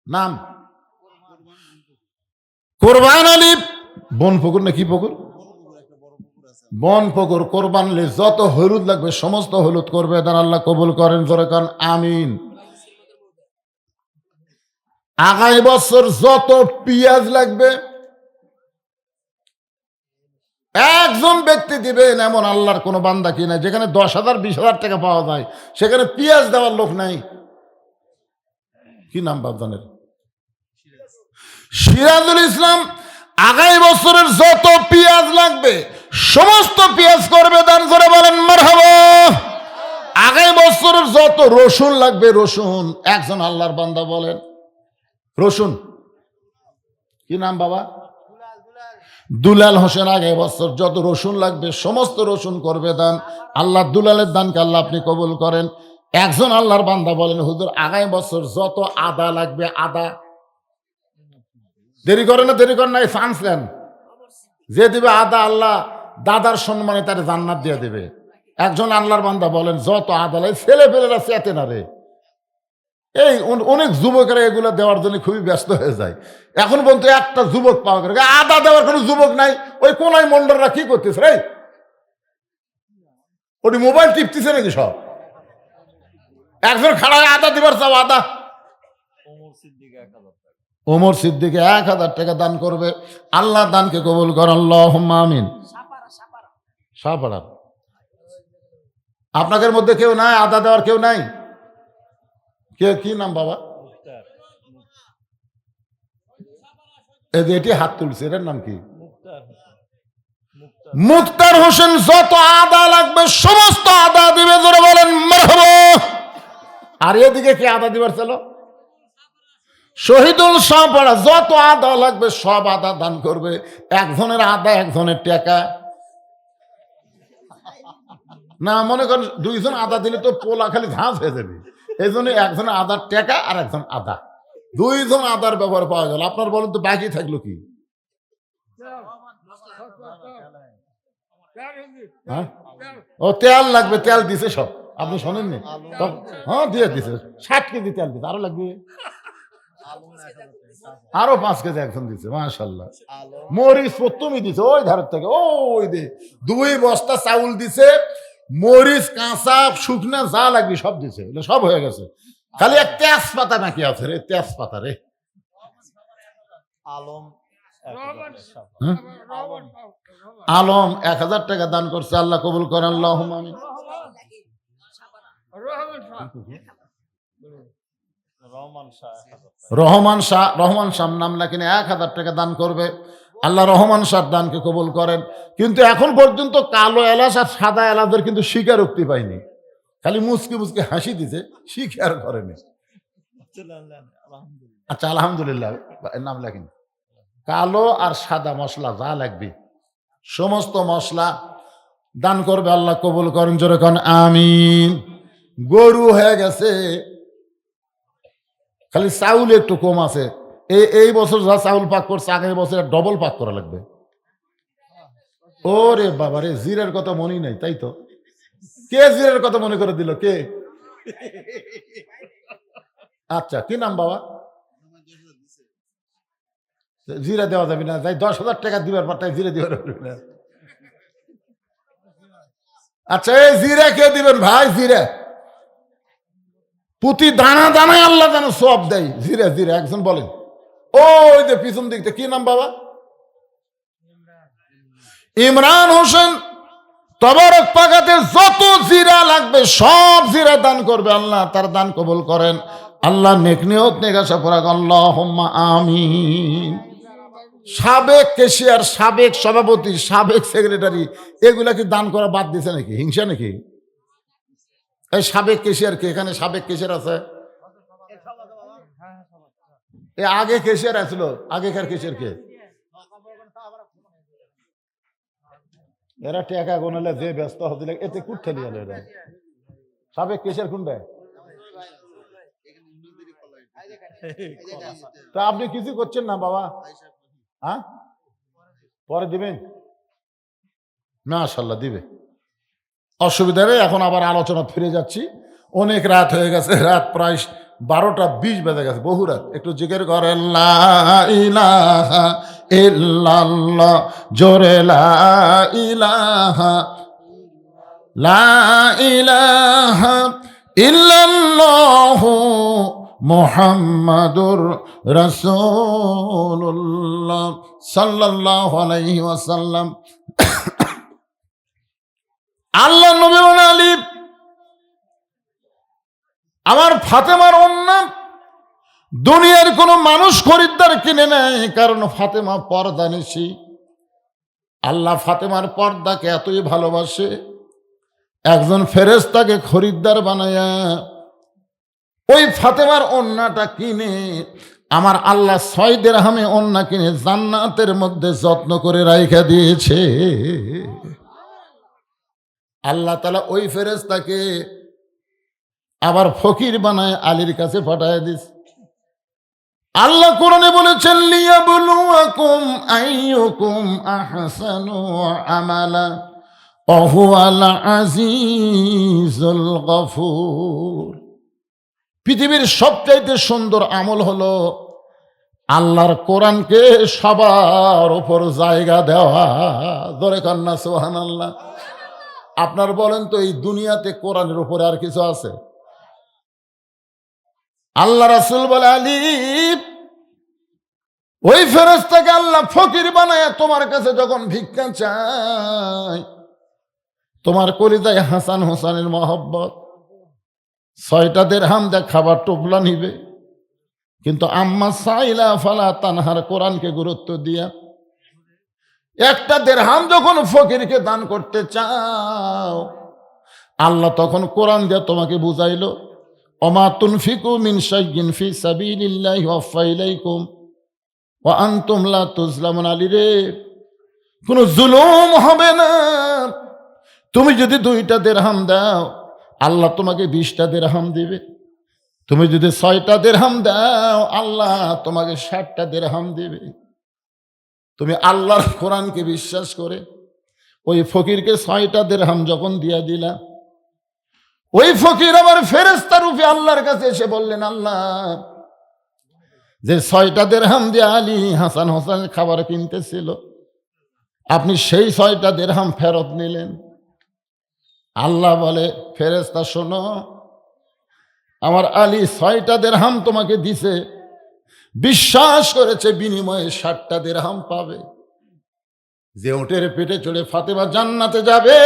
নাম কোরবান আলী বনপুকুর, না কি পুকুর? বনপুকুর। কোরবান আলী যত হলুদ লাগবে সমস্ত হলুদ করবে, দান আল্লাহ কবুল করেন, জোরে কান আমিন। আগামী বছর যত পেঁয়াজ লাগবে একজন ব্যক্তি দিবেন, এমন আল্লাহর কোন বান্দা কি নাই যেখানে 10,000 20,000 টাকা পাওয়া যায় সেখানে পেঁয়াজ দেওয়ার লোক নাই? কি নাম বাবদানের? সিরাজুল ইসলাম। আগামী বছরের যত পেঁয়াজ লাগবে সমস্ত পেঁয়াজ করবে দান, জোরে বলেন মারহাবা। আগামী বছরের যত রসুন লাগবে রসুন, একজন আল্লাহর বান্দা বলেন রসুন, কি নাম বাবা? দুলাল হোসেন। আগে বছর যত রসুন লাগবে সমস্ত রসুন করবে দান, আল্লাহ দুলালের দানকে আল্লাহ আপনি কবুল করেন। একজন আল্লাহর বান্দা বলেন হুজুর আগামী বছর যত আদা লাগবে আদা। দেরি করে না, দেরি করেন না, চান্স নেন। যে দিবে আদা আল্লাহ দাদার সম্মানে তার জান্নাত দিয়ে দেবে। একজন আল্লাহর বান্দা বলেন যত আদা লাগে, ছেলে পেলেরা চেতে না রে। এই অনেক যুবকেরা এগুলো দেওয়ার জন্য খুবই ব্যস্ত হয়ে যায়। এখন পর্যন্ত একটা যুবক পাওয়া গেল, আদা দেওয়ার কোনো যুবক নাই। ওই কোনায় মন্ডলরা কি করতেছে রে? ওটি মোবাইল টিপতেছে নাকি সব? একজন খাড়া আদা দিবার চাও, আদা। ওমর সিদ্দিকে 1000 টাকা দান করবে, আল্লাহ দানকে কবুল কর, আল্লাহুম্মা আমিন। সাপাড়া আপনাদের মধ্যে কেউ নাই আদা দেওয়ার? কেউ নাই? কে, কি নাম বাবা? এটি হাত তুলছে, এটার নাম কি? মুক্তার হোসেন। যত আদা লাগবে সমস্ত আদা দিবে, জোরে বলেন মারহাবা। আর এদিকে কে আদা দিবার ছিল? শহীদুল শাহপাড়া। যত আদা লাগবে সব আদা দান করবে, একজনের আদা একজনের টাকা না। মনে করেন 2 জন আদা দিলে তো পোলা খালি ঝাঁজ হয়ে যাবে, এই জন্য একজনের আদার টাকা আর একজন আদা, 2 জন আদার ব্যবহার পাওয়া গেল। আপনার বলেন তো বাকি থাকলো কি? ও তেল লাগবে, তেল দিছে সব, আপনি শোনেননি? হ্যাঁ দিয়ে দিছে, 60 কেজি তেল দিছে। আরো লাগবে, আরো 5 কেজি একজন দিছে, মাশাআল্লাহ। মরিচ প্রথমই দিছে, ওই ধারের থেকে ওই দে 2 বস্তা চাউল দিছে, মরিচ কাঁচা শুকনা যা লাগবে সব দিছে, সব হয়ে গেছে। খালি এক তেজপাতা নাকি আছে রে, তেজপাতা রে। আলম 1000 টাকা দান করছে, আল্লাহ কবুল করেন, আল্লাহুম্মা আমিন। রহমান শাহ নাম না কিনে 1000 টাকা দান করবে, আল্লাহ রহমান সার দানকে কবুল করেন। কিন্তু এখন পর্যন্ত কালো এলাচ আর সাদা এলাচের কিন্তু স্বীকারোক্তি পাইনি, খালি মুসকি মুসকি হাসি দিছে, স্বীকার করেনি। আচ্ছা আলহামদুলিল্লাহ, এর নাম লেখেন। কালো আর সাদা মশলা যা লাগবে সমস্ত মশলা দান করবে, আল্লাহ কবুল করেন, জোরে কোন আমিন। গরু হয়ে গেছে, খালি চাউল একটু কম আছে। এই বছর যা চাউল পাক করছে আগামী বছর ডবল পাক করা লাগবে। ওরে বাবা রে, জিরের কথা মনেই নাই, তাই তো? কে জিরের কথা মনে করে দিল কে? আচ্ছা, কি নাম বাবা? জিরা দেওয়া যাবে না, তাই 10,000 টাকা দিবার পর তাই জিরে দিবার না। আচ্ছা, এই জিরা কে দিবেন ভাই? জিরা প্রতি দানা দানায় আল্লাহ যেন সব দেয়। জিরা জিরা একজন বলেন। ওই যে পিছন দিকটা কি নাম বাবা? ইমরান হোসেন। তবারক পাকাতে যত জিরা লাগবে সব জিরা দান করবে, আল্লাহ তার দান কবুল করেন। আল্লাহ নেক নিয়ত নেক আশা পুরা করেন, আল্লাহুম্মা আমিন। সাবেক ক্যাশিয়ার, সাবেক সভাপতি, সাবেক সেক্রেটারি, এগুলা কি দান করা বাদ দিছে নাকি? হিংসা নাকি? এই সাবেক ক্যাশিয়ার কে? এখানে সাবেক ক্যাশিয়ার আছে? এ আগে ক্যাশিয়ার আছিল, আগেকার ক্যাশিয়ার কে? এরা টাকা গোনালে যে ব্যস্ত হতে লাগে, এতে কুঠে নিয়ে এলো এরা। সাবেক ক্যাশিয়ার কোনটা? তা আপনি কিছু করছেন না বাবা? হ্যাঁ, পরে দিবেন? মাশাআল্লাহ দিবে, অসুবিধা নেই। এখন আবার আলোচনা ফিরে যাচ্ছি, অনেক রাত হয়ে গেছে, রাত প্রায় 12টা 20 বেজে গেছে, বহু রাত। একটু জিকির করেন লা ইলাহা ইল্লাল্লাহ, জোরে লা ইলাহা, লা ইলাহা ইল্লাল্লাহু মুহাম্মাদুর রাসূলুল্লাহ সাল্লাল্লাহু আলাইহি ওয়াসাল্লাম। আল্লাহ নবী আলী, আমার ফাতেমার ওন্না দুনিয়ার কোন মানুষ খরিদ্দার কিনে নেয়, কারণ ফাতেমা পর্দা নিশি। আল্লাহ ফাতেমার পর্দাকে এতই ভালোবাসে, একজন ফেরেশতাকে খরিদ্দার বানায়া ওই ফাতেমার ওন্নাটা কিনে আমার আল্লাহ 6 দিরহামে ওন্না কিনে জান্নাতের মধ্যে যত্ন করে রাইখা দিয়েছে। আল্লাহ তাআলা ওই ফেরেশতাকে আবার ফকির বানায় আলীর কাছে পাঠায় দিস। আল্লাহ কোরআনে বলেছেন, লিয়াবলুয়াকুম আইয়ুকুম আহসানু আমালা ওয়া হুয়াল আজিজুল গফুর। পৃথিবীর সবচাইতে সুন্দর আমল হলো আল্লাহর কোরআনকে সবার উপর জায়গা দেওয়া। ধরে কন্যা সুবহানাল্লাহ। আপনার বলেন তো, এই দুনিয়াতে কোরআনের উপরে আর কিছু আছে? আল্লাহ রাসূল বলে, আলী ওই ফেরেশতাকে আল্লাহ ফকির বানায় তোমার কাছে যখন ভিক্ষা চায়, তোমার কলিজায় হাসান হোসেনের মহব্বত, 6টা দিরহাম দিয়ে খাবার টোপলা নিবে, কিন্তু আম্মা সাইলা ফালা তানহার কোরআনকে গুরুত্ব দিয়া 1টা দিরহাম যখন ফকিরকে দান করতে চাও, আল্লাহ তখন কোরআন দিয়ে তোমাকে বুঝাইলো, ওমা তুনফিকু মিন শাইইন ফি সাবিলিল্লাহি ওয়াফা ইলাইকুম ওয়া আনতুম লা তুজলামুন। আলী রে, কোনো জুলুম হবে না। তুমি যদি 2টা দিরহাম দাও, আল্লাহ তোমাকে 20টা দিরহাম দিবে। তুমি যদি 6টা দিরহাম দাও, আল্লাহ তোমাকে 60টা দিরহাম দিবে। তুমি আল্লাহর কোরআনকে বিশ্বাস করে ওই ফকিরকে 6টা দিরহাম যখন দিয়া দিলা, ওই ফকির আবার ফেরেশতা রূপে আল্লাহর কাছে এসে বললেন, আল্লাহ যে 6টা দিরহাম দিয়ে আলী হাসান হোসেন খাবার কিনতেছিল, আপনি সেই 6টা দিরহাম ফেরত নিলেন। আল্লাহ বলে, ফেরেশতা শোনো, আমার আলী 6টা দিরহাম তোমাকে দিছে, বিশ্বাস করেছে, বিনিময়ে 60টা দিরহাম পাবে। যে উটের পেটে চড়ে ফাতেমা জান্নাতে যাবে,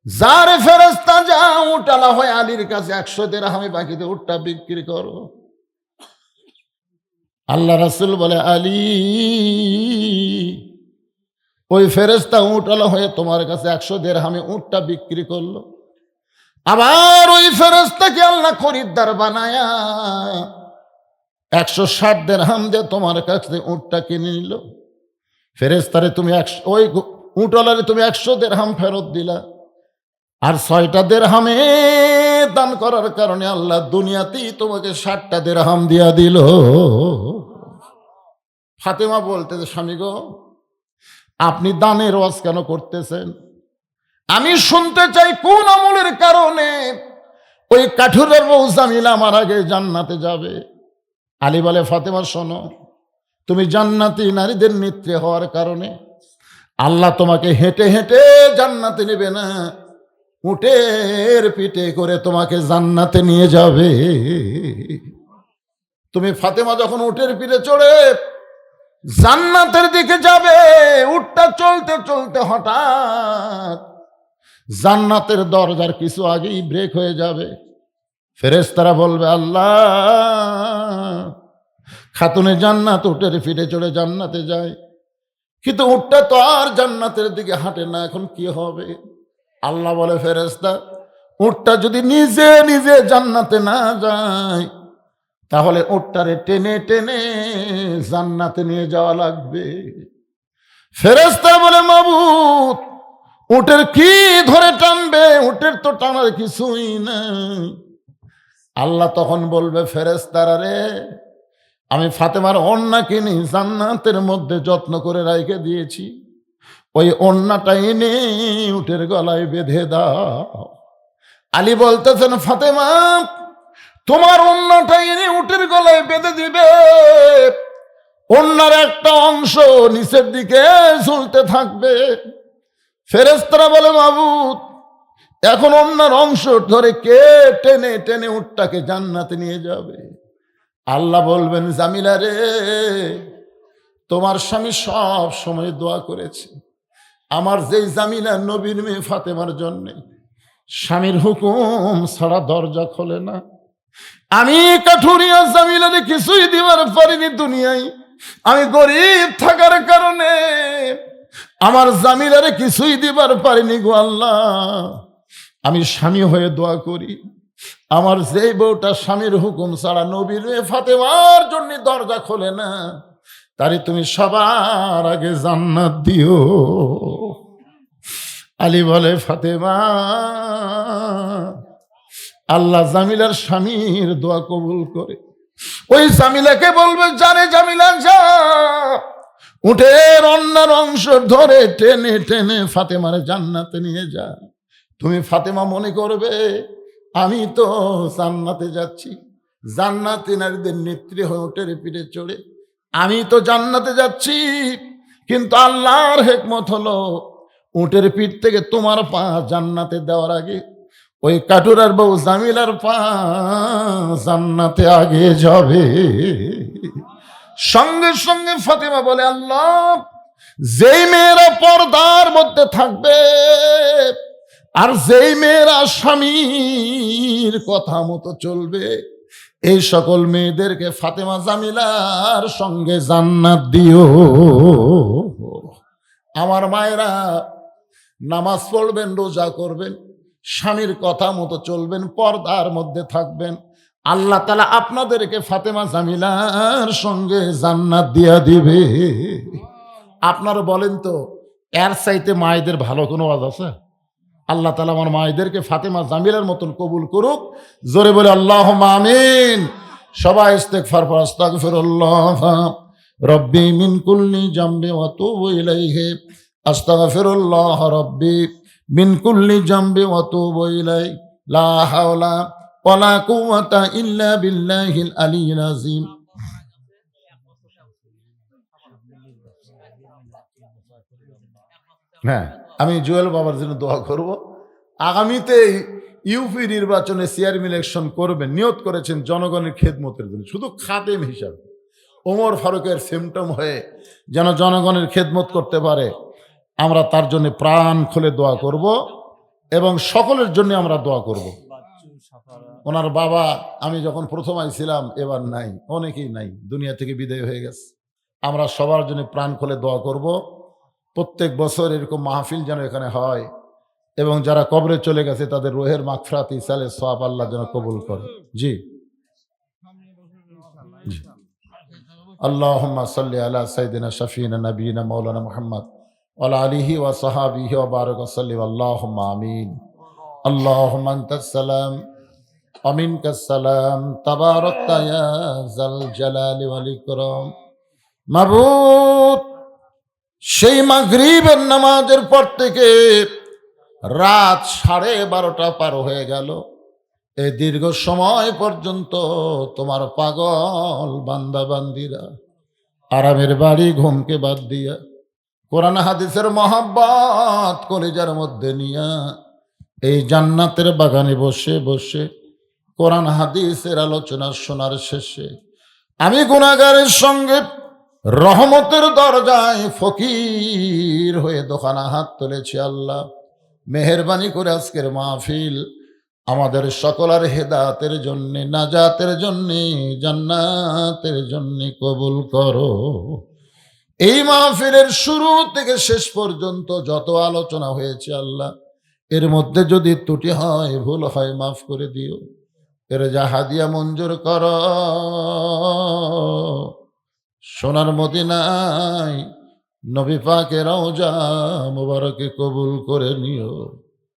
যারে ফেরেশতা যা উটালা হয় আলীর কাছে 100 দিরহামে বাকিতে উটটা বিক্রি করো। আল্লাহ রাসূল বলে, আলী, ওই ফেরেশতা উটওয়ালা হয়ে তোমার কাছে 100 দিরহামে উটটা বিক্রি করলো। আবার ওই ফেরেশতাকে আল্লাহ খরিদ্দার বানায়া 160 দিরহাম দিয়ে তোমার কাছে উটটা কিনে নিল। ফেরেশতারে তুমি ওই উটওয়ালারে তুমি 100 দিরহাম ফেরত দিলা, আর 6টা দিরহামে দান করার কারণে আল্লাহ দুনিয়াতেই তোমাকে 60টা দিরহাম দিয়া দিল। ফাতেমা বলতেছে, স্বামী গো, আপনি দানের ওয়াজ কেন করতেছেন? আমি শুনতে চাই কোন আমলের কারণে ওই কাঠুরের বউ জামিলা আমার আগে জান্নাতে যাবে। আলী বলে, ফাতেমা শোনো, তুমি জান্নাতি নারীদের নেত্রী হওয়ার কারণে আল্লাহ তোমাকে হেঁটে হেঁটে জান্নাতে নেবে না, উটের পিঠে করে তোমাকে জান্নাতে নিয়ে যাবে। তুমি ফাতেমা যখন উটের পিঠে চড়ে জান্নাতের দিকে যাবে, উটটা চলতে চলতে হঠাৎ জান্নাতের দরজার কিছু আগেই ব্রেক হয়ে যাবে। ফেরেশতারা বলবে, আল্লাহ, খাতুনে জান্নাত উটের পিঠে চড়ে জান্নাতে যায়, কিন্তু উটটা তো আর জান্নাতের দিকে হাঁটে না, এখন কি হবে? আল্লাহ বলে, ফেরেশতা, উটটা যদি নিজে নিজে জান্নাতে না যায় তাহলে উটটারে টেনে টেনে জান্নাতে নিয়ে যাওয়া লাগবে। ফেরেশতা বলে, মাবুদ, উটের কি ধরে টানবে? উটের তো টানার কিছুই নাই। আল্লাহ তখন বলবে, ফেরেশতারা রে, আমি ফাতেমার ওড়না কিনি জান্নাতের মধ্যে যত্ন করে রাইখে দিয়েছি, ওই ওড়নাটা এনে উটের গলায় বেঁধে দাও। আলী বলতেছেন, ফাতেমা, তোমার ওড়নাটা এনে উটের গলায় বেঁধে দিবে, ওড়নার একটা অংশ নিচের দিকে ঝুলতে থাকবে। ফেরেশতারা বলে, মাবুদ, এখন ওড়নার অংশ ধরে কে টেনে টেনে উটটাকে জান্নাতে নিয়ে যাবে? আল্লাহ বলবেন, জামিলা রে, তোমার স্বামী সব সময় দোয়া করেছে, আমার যেই জামিলা নবীর মেয়ে ফাতেমার জন্য স্বামীর হুকুম ছাড়া দরজা খোলে না। আমি কাঠুরিয়া জামিলারে কিছুই দিবার পারিনি দুনিয়ায়, আমি গরিব থাকার কারণে আমার জামিলারে কিছুই দিবার পারিনি গো আল্লাহ। আমি স্বামী হয়ে দোয়া করি, আমার যেই বউটা স্বামীর হুকুম ছাড়া নবীর মেয়ে ফাতেমার জন্য দরজা খোলে না, তারে তুমি সবার আগে জান্নাত দিও। আলী বলে, ফাতেমা, আল্লাহ জামিলার স্বামীর দোয়া কবুল করে ওই জামিলাকে বলবে, জানে জামিলা, যা উটের অন্যার অংশ ধরে টেনে টেনে ফাতেমার জান্নাতে নিয়ে যা। তুমি ফাতেমা মনে করবে আমি তো জান্নাতে যাচ্ছি, জান্নাতি নারীদের নেত্রী হয়ে উটের পিঠে চড়ে আমি তো জান্নাতে যাচ্ছি, কিন্তু আল্লাহর হিকমত হলো উটের পিঠ থেকে তোমার পা জান্নাতে দেওয়ার আগে ওই কাটুরার বউ জামিলার পা জান্নাতে আগে যাবে। সঙ্গে সঙ্গে ফাতেমা বলে, আল্লাহ, যেই মেয়েরা পর্দার মধ্যে থাকবে আর যেই মেয়েরা স্বামীর কথা মতো চলবে, এই সকল মেয়েদেরকে ফাতেমা জামিলার সঙ্গে জান্নাত দিও। আমার মায়েরা নামাজ পড়বেন, রোজা করবেন, স্বামীর কথা মতো চলবেন, পর্দার মধ্যে থাকবেন, আল্লাহ তাআলা আপনাদেরকে ফাতেমা জামিলার সঙ্গে জান্নাত দিয়া দিবে। আপনারা বলেন তো, এর চাইতে মায়েদের ভালো কোনো ওয়াজ আছে? আল্লাহ তাআলা আমার মায়েদেরকে ফাতেমা জামিলার মতন কবুল করুক। জোরে বলে আল্লাহুম্মা আমিন। সবাই ইস্তিগফার পড়ো, আস্তাগফিরুল্লাহ রব্বি মিন কুল্লি জামবি ওয়া তুবু ইলাইহি, আস্তাগফিরুল্লাহ রব্বি মিন কুল্লি জামবি ওয়া তুবু ইলাইহি, লা হাওলা ওয়ালা কুওয়াতা ইল্লা বিল্লাহিল আলিয়্যিল আযীম। হ্যাঁ, আমি জুয়েল বাবার জন্য দোয়া করব। আগামীতে ইউপি নির্বাচনে চেয়ারম্যান ইলেকশন করবেন, নিয়ত করেছেন জনগণের খেদমতের জন্য, শুধু খাদেম হিসাবে ওমর ফারুকের সিমটম হয়ে যেন জনগণের খেদমত করতে পারে, আমরা তার জন্য প্রাণ খুলে দোয়া করব এবং সকলের জন্য আমরা দোয়া করব। ওনার বাবা আমি যখন প্রথম আইছিলাম এবার নাই, অনেকেই নাই, দুনিয়া থেকে বিদায় হয়ে গেছে। আমরা সবার জন্য প্রাণ খুলে দোয়া করব, প্রত্যেক বছর এরকম মাহফিল যেন এখানে হয় এবং যারা কবরে চলে গেছে তাদের রোহের মাগফিরাত ইসালে সওয়াব আল্লাহ যেন কবুল করে। জি আল্লাহুম্মা সাল্লি আলা সাইয়্যিদিনা শাফিনা নবিয়িনা মাওলানা মুহাম্মদ ওয়া আলা আলিহি ওয়া সাহাবিহি ওয়া বারাক ওয়া সাল্লিম আল্লাহুম্মা আমিন। আল্লাহুম্মা আনতাস সালাম ওয়া মিনকাস সালাম তাবারাকতা ইয়া যাল জালালি ওয়াল ইকরাম। মাবুদ, সেই মাগরিবের নামাজের পর থেকে রাত 12:30 পার হয়ে গেল, এই দীর্ঘ সময় পর্যন্ত তোমার পাগল বান্দা বান্দিরা আরামের বাড়ি ঘুমকে বাদ দিয়া কোরআন হাদিসের মহাব্বত কলিজার মধ্যে নিয়া এই জান্নাতের বাগানে বসে বসে কোরআন হাদিসের আলোচনা শোনার শেষে আমি গুনাহগারের সঙ্গে রহমতের দরজায় ফকির হয়ে দোকানা হাত তুলেছি। আল্লাহ মেহেরবানি করে আজকের মাহফিল আমাদের সকলের হেদায়েতের জন্য, নাজাতের জন্য, জান্নাতের জন্য কবুল করো। এই মাহফিলের শুরু থেকে শেষ পর্যন্ত যত আলোচনা হয়েছে আল্লাহ, এর মধ্যে যদি ত্রুটি হয়, ভুল হয়, মাফ করে দিও। এর যা হাদিয়া মঞ্জুর করো, সোনার মদিনায় নবী পাকের রওজা মুবারকে কবুল করে নিও।